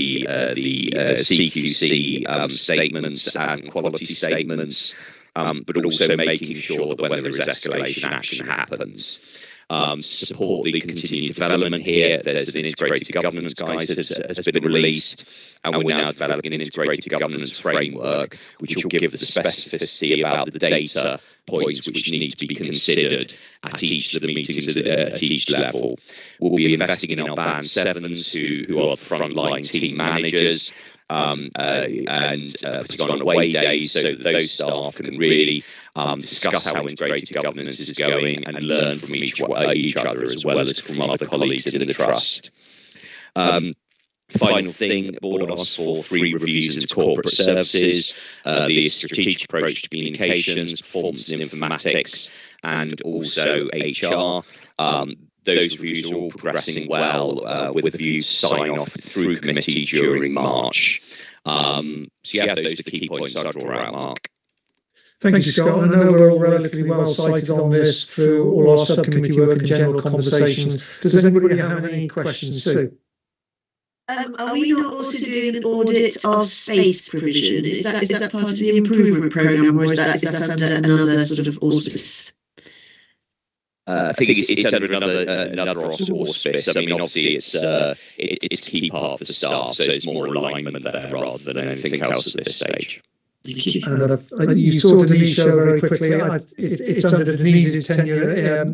statements and quality statements. But also making sure that when there is escalation, action happens. To support the continued development here, there's an integrated governance guide that has been released, and we're now developing an integrated governance framework, which will give the specificity about the data points which need to be considered at each of the meetings at each level. We'll be investing in our Band 7s, who are the frontline team managers, and putting on away days so that those staff can really discuss how integrated governance is going and learn from each other as well as from other colleagues in the trust. Final thing, the board asked for 3 reviews into corporate services, the strategic approach to communications, performance and informatics, and also HR. Those reviews are all progressing well, with a view to sign off through committee during March. So yeah, those are the key points I'd draw out, Mark. Thank you, Scott. I know we're all relatively well cited on this through all our subcommittee work and general conversations. Does anybody have any questions, Sue? Are we not also doing an audit of space provision? Is that part of the improvement programme, or is that under another sort of auspice? I think it's under another auspice. I mean, obviously, it's a key part of the staff, so it's more alignment there rather than anything else at this stage. And you saw Denisha very quickly. It's under Denise's tenure,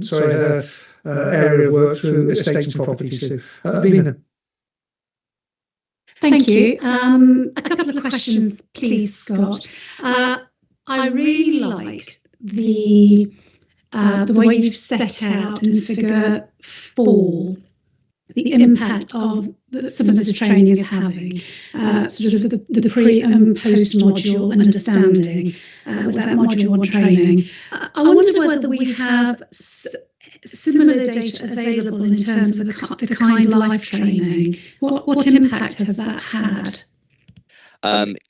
her area of work through estates and properties too. Vina. Thank you. A couple of questions, please, Scott. I really liked the way you've set out in figure 4 the impact of some of this training is having, sort of the pre and post module understanding with that module 1 training. I wonder whether we have similar data available in terms of the Kind Life training. What impact has that had?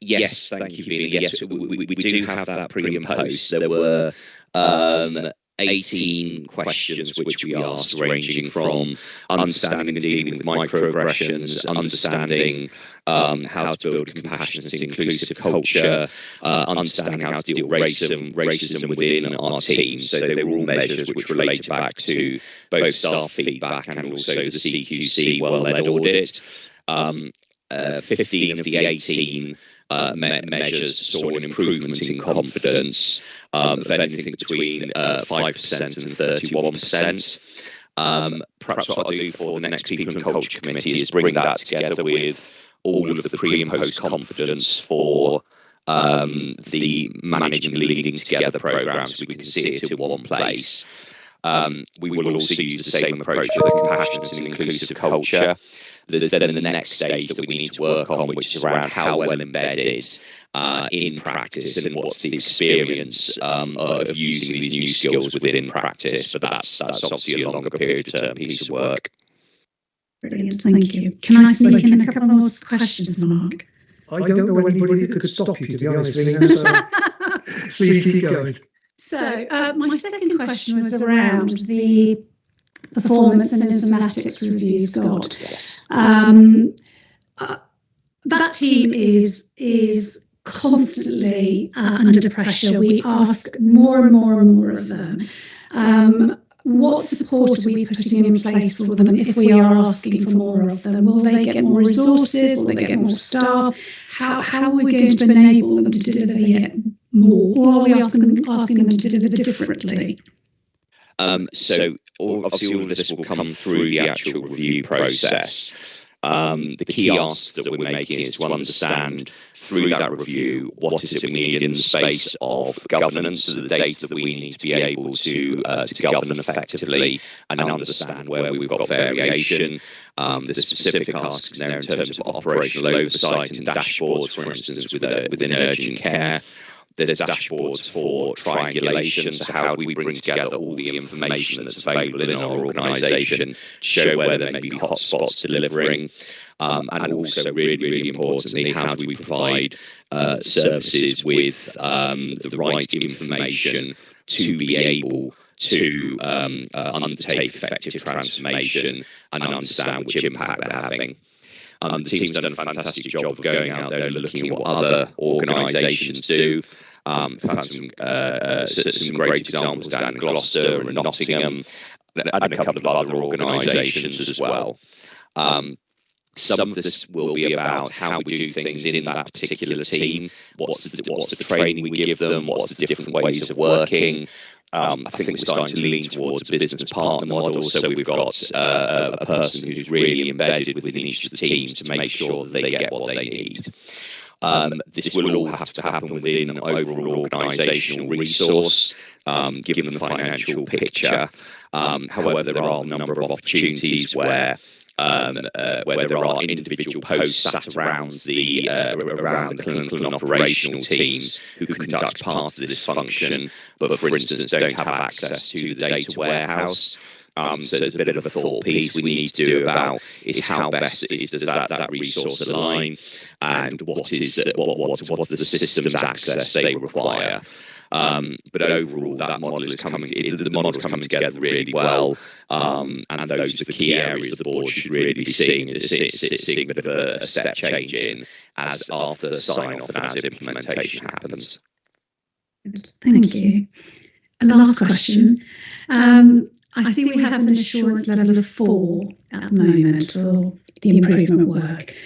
Yes, thank you, Vina. Yes, we do have that pre and post. There were 18 questions which we asked, ranging from understanding and dealing with microaggressions, understanding how to build a compassionate and inclusive culture, understanding how to deal with racism within our team. So they were all measures which related back to both staff feedback and also the CQC well-led audit. 15 of the 18 measures saw an improvement in confidence of anything between 5% and 31%. Perhaps what I'll do for the next People and Culture Committee is bring that together with all of the pre and post confidence for the managing and leading together programmes, so we can see it in one place. We will also use the same approach for the compassionate and inclusive culture. There's then the next stage that we need to work on, which is around how well embedded in practice and what's the experience of using these new skills within practice. But that's obviously a longer period of term piece of work. Brilliant, thank you. Can I sneak in a couple more questions, Mark? I don't know anybody that could stop you, to be honest, Vina, so please keep going. So my second question was around the performance and informatics review, Scott. That team is constantly under pressure. We ask more and more and more of them. What support are we putting in place for them if we are asking for more of them? Will they get more resources? Will they get more staff? How are we going to enable them to deliver yet more? Or are we asking them to deliver differently? So obviously all of this will come through the actual review process. The key ask that we're making is to understand through that review what is it we need in the space of governance, so the data that we need to be able to govern effectively and understand where we've got variation. The specific asks there in terms of operational oversight and dashboards, for instance, within urgent care. There's dashboards for triangulation, so how do we bring together all the information that's available in our organisation to show where there may be hotspots delivering, and also really importantly, how do we provide services with the right information to be able to undertake effective transformation and understand which impact they're having. The team's done a fantastic job of going out there and looking at what other organisations do. Found some great examples down in Gloucester and Nottingham, and a couple of other organisations as well. Some of this will be about how we do things in that particular team. What's the training we give them? What's the different ways of working? I think we're starting to lean towards a business partner model, so we've got a person who's really embedded within each of the teams to make sure that they get what they need. This will all have to happen within an overall organisational resource, given the financial picture. However, there are a number of opportunities where there are individual posts sat around the clinical and operational teams who conduct part of this function, but for instance don't have access to the data warehouse. So there's a bit of a thought piece we need to do about is how best does that resource align, and what is the systems access they require. But overall, that model is coming together really well, and those are the key areas the board should really be seeing a bit of a step change in as after sign off and as implementation happens. Thank you. A last question. I see we have an assurance level of 4 at the moment for the improvement work.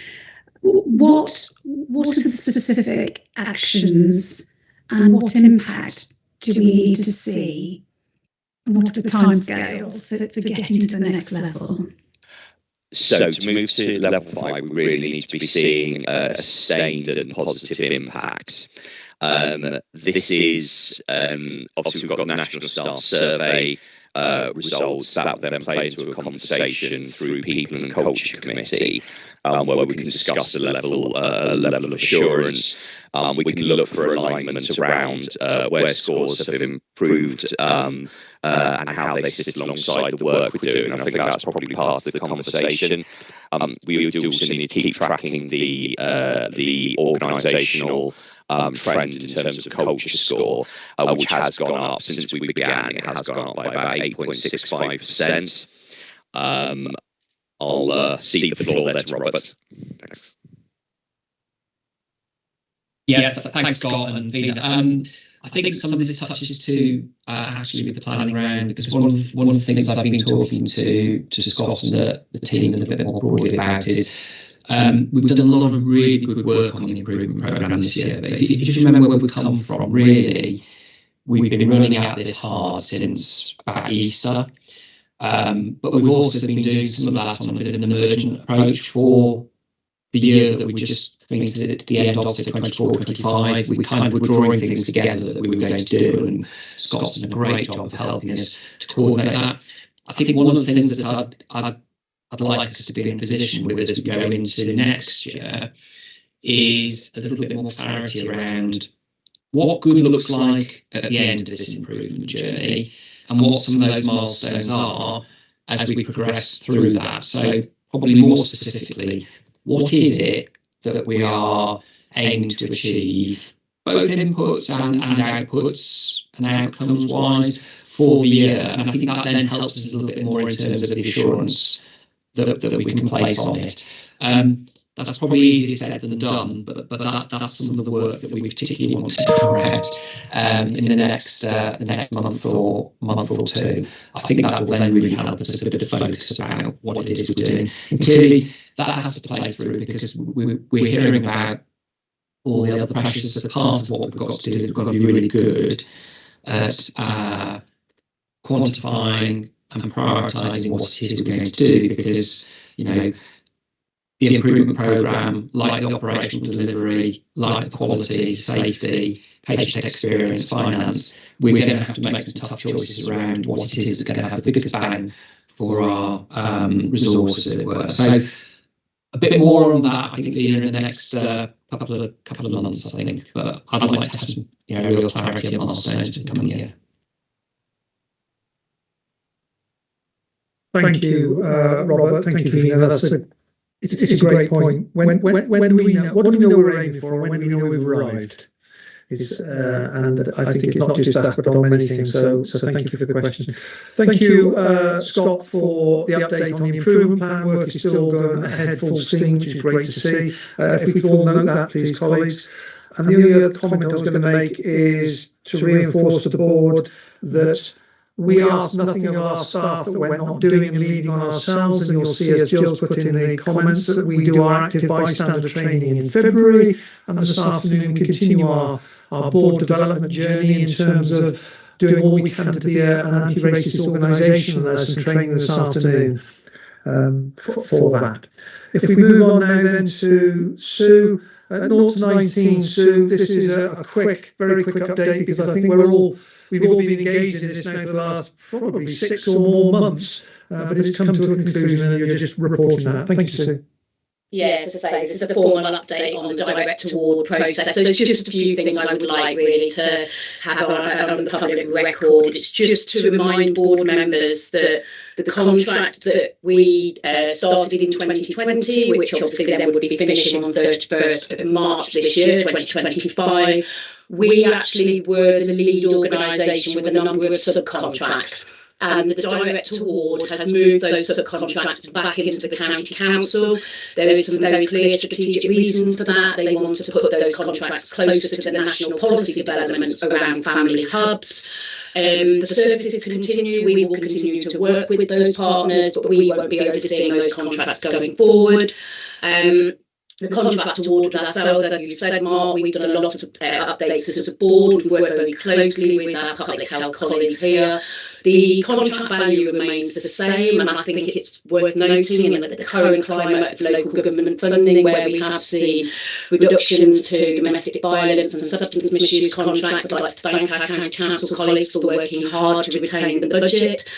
What are the specific actions and what impact do we need to see? And what are the timescales for getting to the next level? So to move to level 5, we really need to be seeing a sustained and positive impact. This is obviously we've got the National Staff Survey. results, that will then play into a conversation through People and Culture Committee, where we can discuss the level of assurance. We can look for alignment around where scores have improved and how they sit alongside the work we're doing. And I think that's probably part of the conversation. We do also need to keep tracking the organisational trend in terms of culture score, which has gone up since we began. It has gone up by about 8.65%. I'll cede the floor there to Robert. Thanks. Yeah, thanks, Scott and Vina. I think some of this touches to actually with the planning round, because one of the things I've been talking to Scott and the team a little bit more broadly about is we've done a lot of really good work on the improvement programme this year. But if you just remember where we've come from, really, we've been running at this hard since about Easter. But we've also been doing some of that on a bit of an emergent approach for the year that we just coming to the end of, so 24-25. We kind of were drawing things together that we were going to do, and Scott's done a great job of helping us to coordinate that. I think one of the things that I'd like us to be in position with as we go into next year is a little bit more clarity around what good looks like at the end of this improvement journey and what some of those milestones are as we progress through that. So probably more specifically, what is it that we are aiming to achieve, both inputs and outputs and outcomes wise for the year? And I think that then helps us a little bit more in terms of the assurance that we can place on it. That's probably easier said than done, but that's some of the work that we particularly want to draw out in the next month or two. I think that will then really help us a bit of focus about what it is we're doing. And clearly, that has to play through because we're hearing about all the other pressures as a part of what we've got to do. We've got to be really good at quantifying and prioritising what it is we're going to do, because, you know, the improvement programme, like the operational delivery, like the quality, safety, patient experience, finance, we're going to have to make some tough choices around what it is that's going to have the biggest bang for our resources, as it were. So a bit more on that, I think, in the next couple of months, I think. But I'd like to have some, real clarity on milestones for the coming year. Thank you, Robert. Thank you, Vina. It's a great point. When do we know? What do we know we're aiming for? And when do we know we've arrived? And I think it's not just that, but on many things. So thank you for the question. Thank you, Scott, for the update on the improvement plan. Work is still going ahead full steam, which is great to see. If we could all note that, please, colleagues. And the only other comment I was going to make is to reinforce to the board that we ask nothing of our staff that we're not doing and leading on ourselves, and you'll see, as Jill's put in the comments, that we do our active bystander training in February, and this afternoon we continue our board development journey in terms of doing all we can to be an anti-racist organisation, and there's some training this afternoon for that. If we move on now then to Sue, at 0 to 19, Sue, this is a very quick update, because I think we've all been engaged in this now for the last probably 6 or more months, but it's come to a conclusion and you're just reporting that. Thank you, Sue. Yes, as I say, this is a formal update on the direct award process. So it's just a few things I would like really to have on the public record. It's just to remind board members that the contract that we started in 2020, which obviously then would be finishing on 31st of March this year, 2025, we actually were the lead organisation with a number of subcontracts. And the direct award has moved those subcontracts back into the county council. There is some very clear strategic reasons for that. They want to put those contracts closer to the national policy developments around family hubs. The services continue. We will continue to work with those partners, but we won't be overseeing those contracts going forward. The contract award with ourselves, as you said, Mark, we've done a lot of updates as a board. We work very closely with our public health colleagues here The contract value remains the same, and I think it's worth noting in the current climate of local government funding, where we have seen reductions to domestic violence and substance misuse contracts. I'd like to thank our county council colleagues for working hard to retain the budget.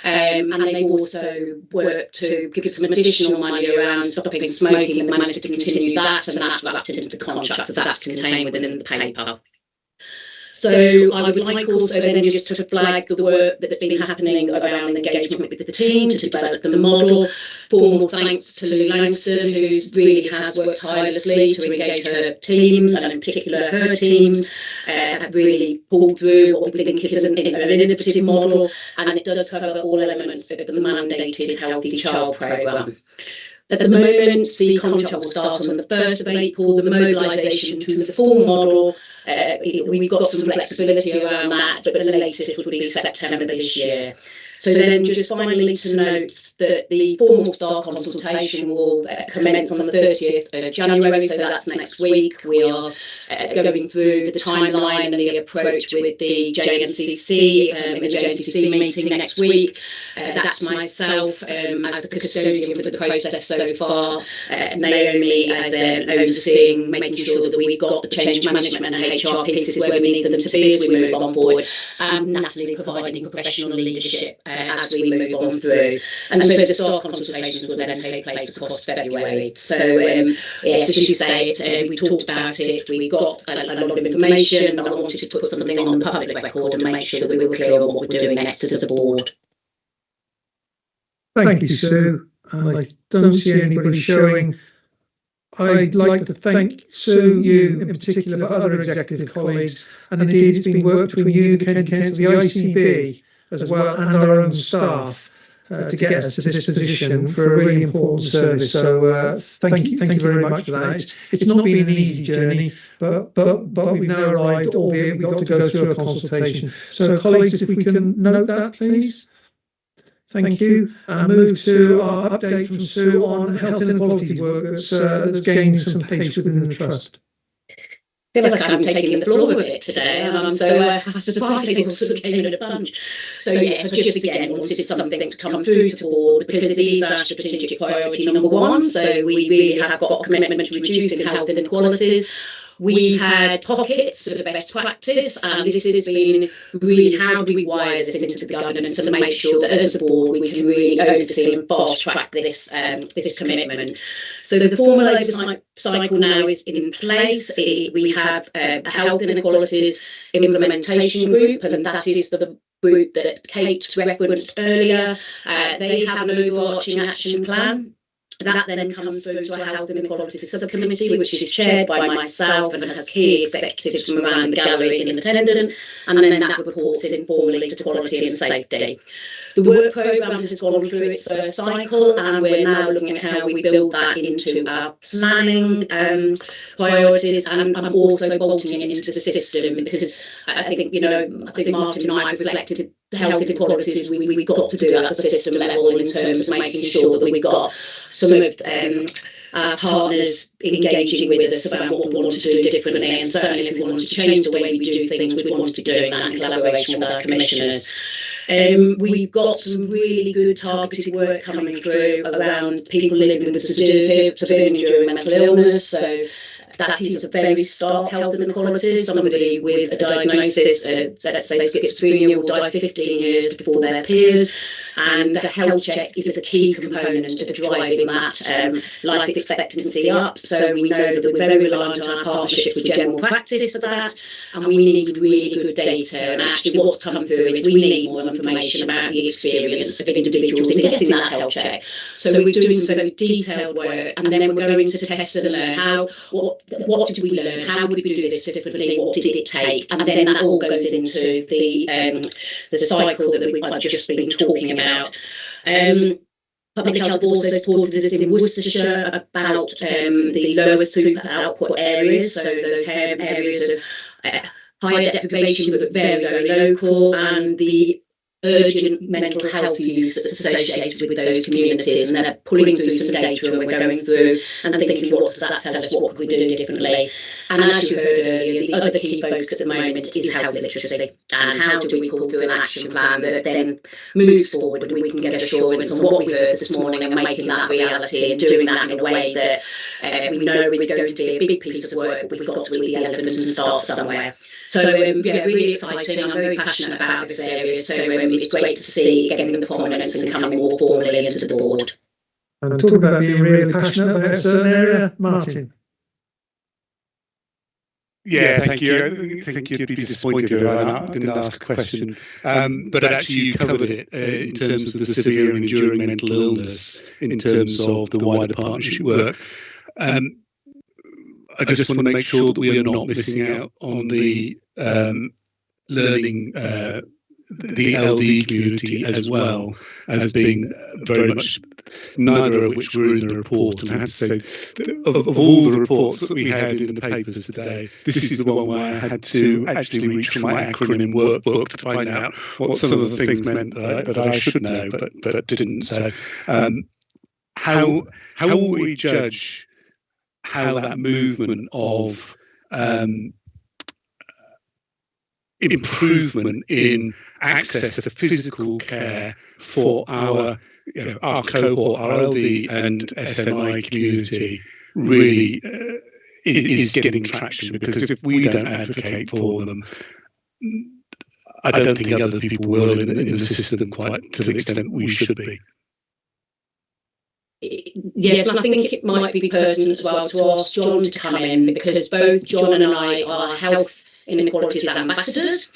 And they've also worked to give some additional money around stopping smoking, and managed to continue that, and that's wrapped into the contract, so that's contained within the paper. So I would like also then just to flag the work that's been happening around engagement with the team to develop the model. Formal thanks to Lou Langston, who really has worked tirelessly to engage her teams, and in particular her teams have really pulled through what we think is an innovative model, and it does cover all elements of the mandated Healthy Child programme. At the moment, the contract will start on the 1st of April. The mobilisation to the full model, we've got some flexibility around that, but the latest would be September this year. So then just finally to note that the formal staff consultation will commence on the 30th of January, so that's next week. We are going through the timeline and the approach with the JNCC in the JNCC meeting next week. That's myself as the custodian for the process so far, Naomi as overseeing, making sure that we've got the change management and HR pieces where we need them to be as we move on board, and Natalie providing professional leadership as we move on through. And so the staff consultations will then take place across February. So yes, as you say, we talked about it, we got a lot of information, and I wanted to put something on the public record and make sure that we were clear on what we're doing next as a board. Thank you, Sue. I don't see anybody showing. I'd like to thank Sue, you in particular, but other executive colleagues, and indeed it's been work between you, the Kent Council, the ICB, as well, and our own staff to get us to this position for a really important service. So thank you very much for that. It's not been an easy journey, but we've now arrived, albeit we've got to go through a consultation. So colleagues, if we can note that, please. Thank you. Move to our update from Sue on health inequality work that's gaining some pace within the Trust. I feel like I'm taking the floor a bit today, so surprisingly, sort of came in a bunch. So yes, I just again wanted something to come through to the board, because it is our strategic priority number one. So we really have got a commitment to reducing health inequalities. We had pockets of best practice, and this has been really how do we wire this into the governance and make sure that as a board we can really oversee and fast track this this commitment. So the formal oversight cycle now is in place. We have a health inequalities implementation group, and that is the group that Kate referenced earlier. They have an overarching action plan. That then comes through to a health inequalities subcommittee, which is chaired by myself and has key executives from around the gallery in attendance, and then that reports informally to quality and safety. The work programme has gone through its first cycle, and we're now looking at how we build that into our planning priorities, and I'm also bolting it into the system, because I think Martin and I have reflected health inequalities we've got to do at the system level in terms of making sure that we've got some of our partners engaging with us about what we want to do differently, and certainly if we want to change the way we do things, we want to be doing that in collaboration with our commissioners. We've got some really good targeted work coming through around people living with severe and enduring mental illness. So that is a very stark health inequalities. Somebody with a diagnosis, let's say schizophrenia, will die 15 years before their peers, and the health check is a key component of driving that life expectancy up. So we know that we're very reliant on our partnerships with general practice for that, and we need really good data. And actually what's come through is we need more information about the experience of individuals in getting that health check. So we're doing some very detailed work, and then we're going to test and learn what did we learn? How would we do this differently? What did it take? And then that all goes into the cycle that I've just been talking about. Public Health have also supported us in Worcestershire about the lower super output areas, so those areas of higher deprivation but very, very local, and the urgent mental health use that's associated with those communities, and they're pulling through some data, and we're going through and thinking, what does that tell us? What could we do differently? And as you heard earlier, the other key focus at the moment is health literacy, and how do we pull through an action plan that then moves forward, and we can get assurance on what we heard this morning and making that reality, and doing that in a way that we know is going to be a big piece of work, but we've got to eat the elephant and start somewhere. So yeah, really exciting. I'm very passionate about this area, so it's great to see getting the prominence and coming more formally into the board. And talk about being really passionate about a certain area, Martin. Yeah, thank you. I think you'd be disappointed if I didn't ask a question. But actually, you covered it in terms of the severe and enduring mental illness, in terms of the wider partnership work. I just want to make sure that we are not missing out on the learning, the LD community as well as being very much, neither of which were in the report. And I have to say, of all the reports that we had in the papers today, this is the one where I had to actually reach for my acronym workbook to find out what some of the things meant that I should know, but didn't. So how will we judge how that movement of improvement in access to physical care for our cohort, our LD and SMI community really is getting traction? Because if we don't advocate for them, I don't think other people will in the system quite to the extent we should be. Yes, and I think it might be pertinent as well to ask John to come in, because both John and I are health inequalities ambassadors.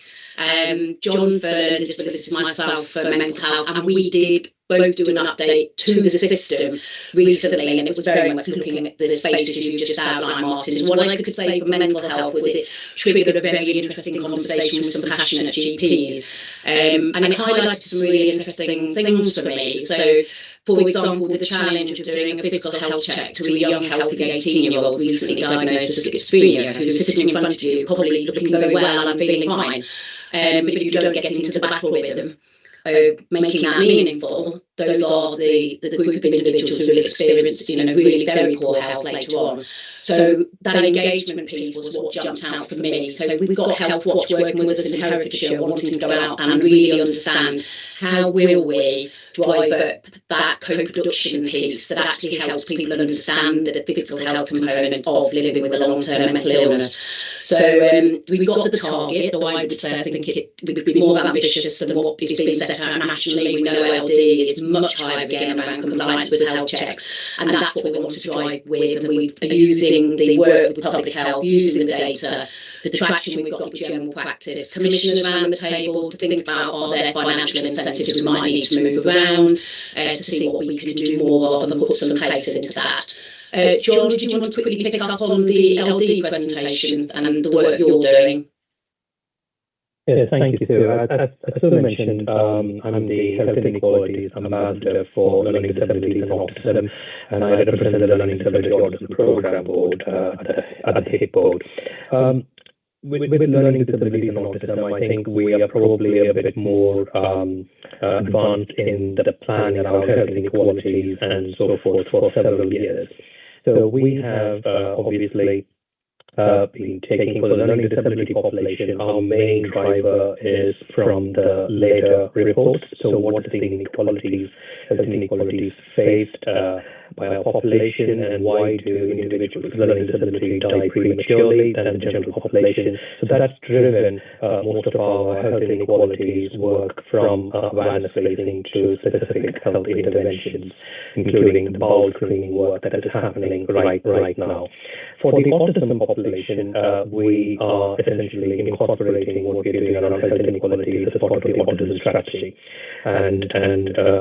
John for learning disabilities, myself for mental health, and we did both do an update to the system recently, and it was very much looking at the spaces you just outlined, Martin. And what I could say for mental health was it triggered a very interesting conversation with some passionate GPs, and it highlighted some really interesting things for me. So, for example, the challenge of doing a physical health check to a young, healthy 18-year-old recently diagnosed with schizophrenia, who's sitting in front of you, probably looking very well and feeling fine. But if you don't get into the battle with them, making that meaningful, those are the group of individuals who will experience, really very poor health later on. So that engagement piece was what jumped out for me. So we've got Health Watch working with us in Herefordshire, wanting to go out and really understand how will we drive up that co-production piece that actually helps people understand the physical health component of living with a long-term mental illness. So we've got the target, though I would say I think it would be more ambitious than what is being set out nationally. We know LD is much higher again around compliance with health checks, and that's what we want to drive with. And we are using the work with public health, using the data, the traction we've got with general practice, commissioners around the table to think about, are there financial incentives we might need to move around to see what we can do more of and put some pace into that. John, did you want to quickly pick up on the LD presentation and the work you're doing? Yes, thank you, Sue. As Sue mentioned, I'm the Health Inequalities Ambassador for Learning Disabilities and Autism, and I represent the Learning Disability Autism Program Board at the HIP Board. With learning disabilities and autism, I think we are probably a bit more advanced in the planning around health inequalities and so forth for several years. So we have obviously been taking for the learning disability population. Our main driver is from the later reports. So what is the inequalities, health inequalities faced by our population, and why do individuals with learning disability die prematurely than the general population? So that's driven most of our health inequalities work from awareness raising to specific health interventions, including the bowel screening work that is happening right now. For the autism population, we are essentially incorporating what we're doing around health inequalities as part of the autism strategy, and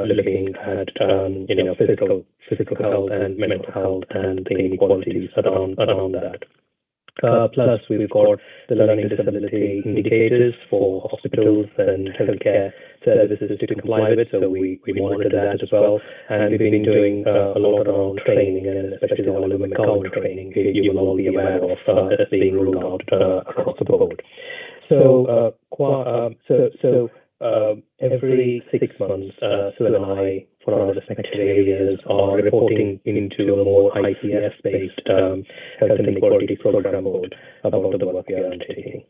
looking at physical health and mental health and the inequalities around that. Plus, we've got the learning disability indicators for hospitals and healthcare services to comply with, so we monitor that as well. And we've been doing a lot around training, and especially the Oliver McCowan training, you will all be aware of as being rolled out across the board. So every 6 months, Sue and I, for our respective areas, are reporting into a more ICS-based health and equality program mode about the work we are undertaking.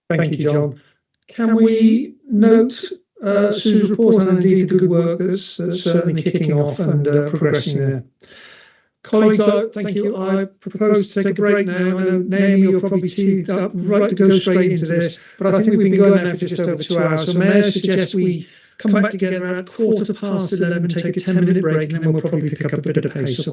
Thank you, John. Can we note Sue's report and indeed the good work that's certainly kicking off and progressing there? Colleagues, thank you. I propose to take a break now. I know, Naomi, you're probably teed up right to go straight into this, but I think we've been going now for just over 2 hours. So may I suggest we come back together at 11:15, take a 10-minute break, and then we'll probably pick up a bit of pace. So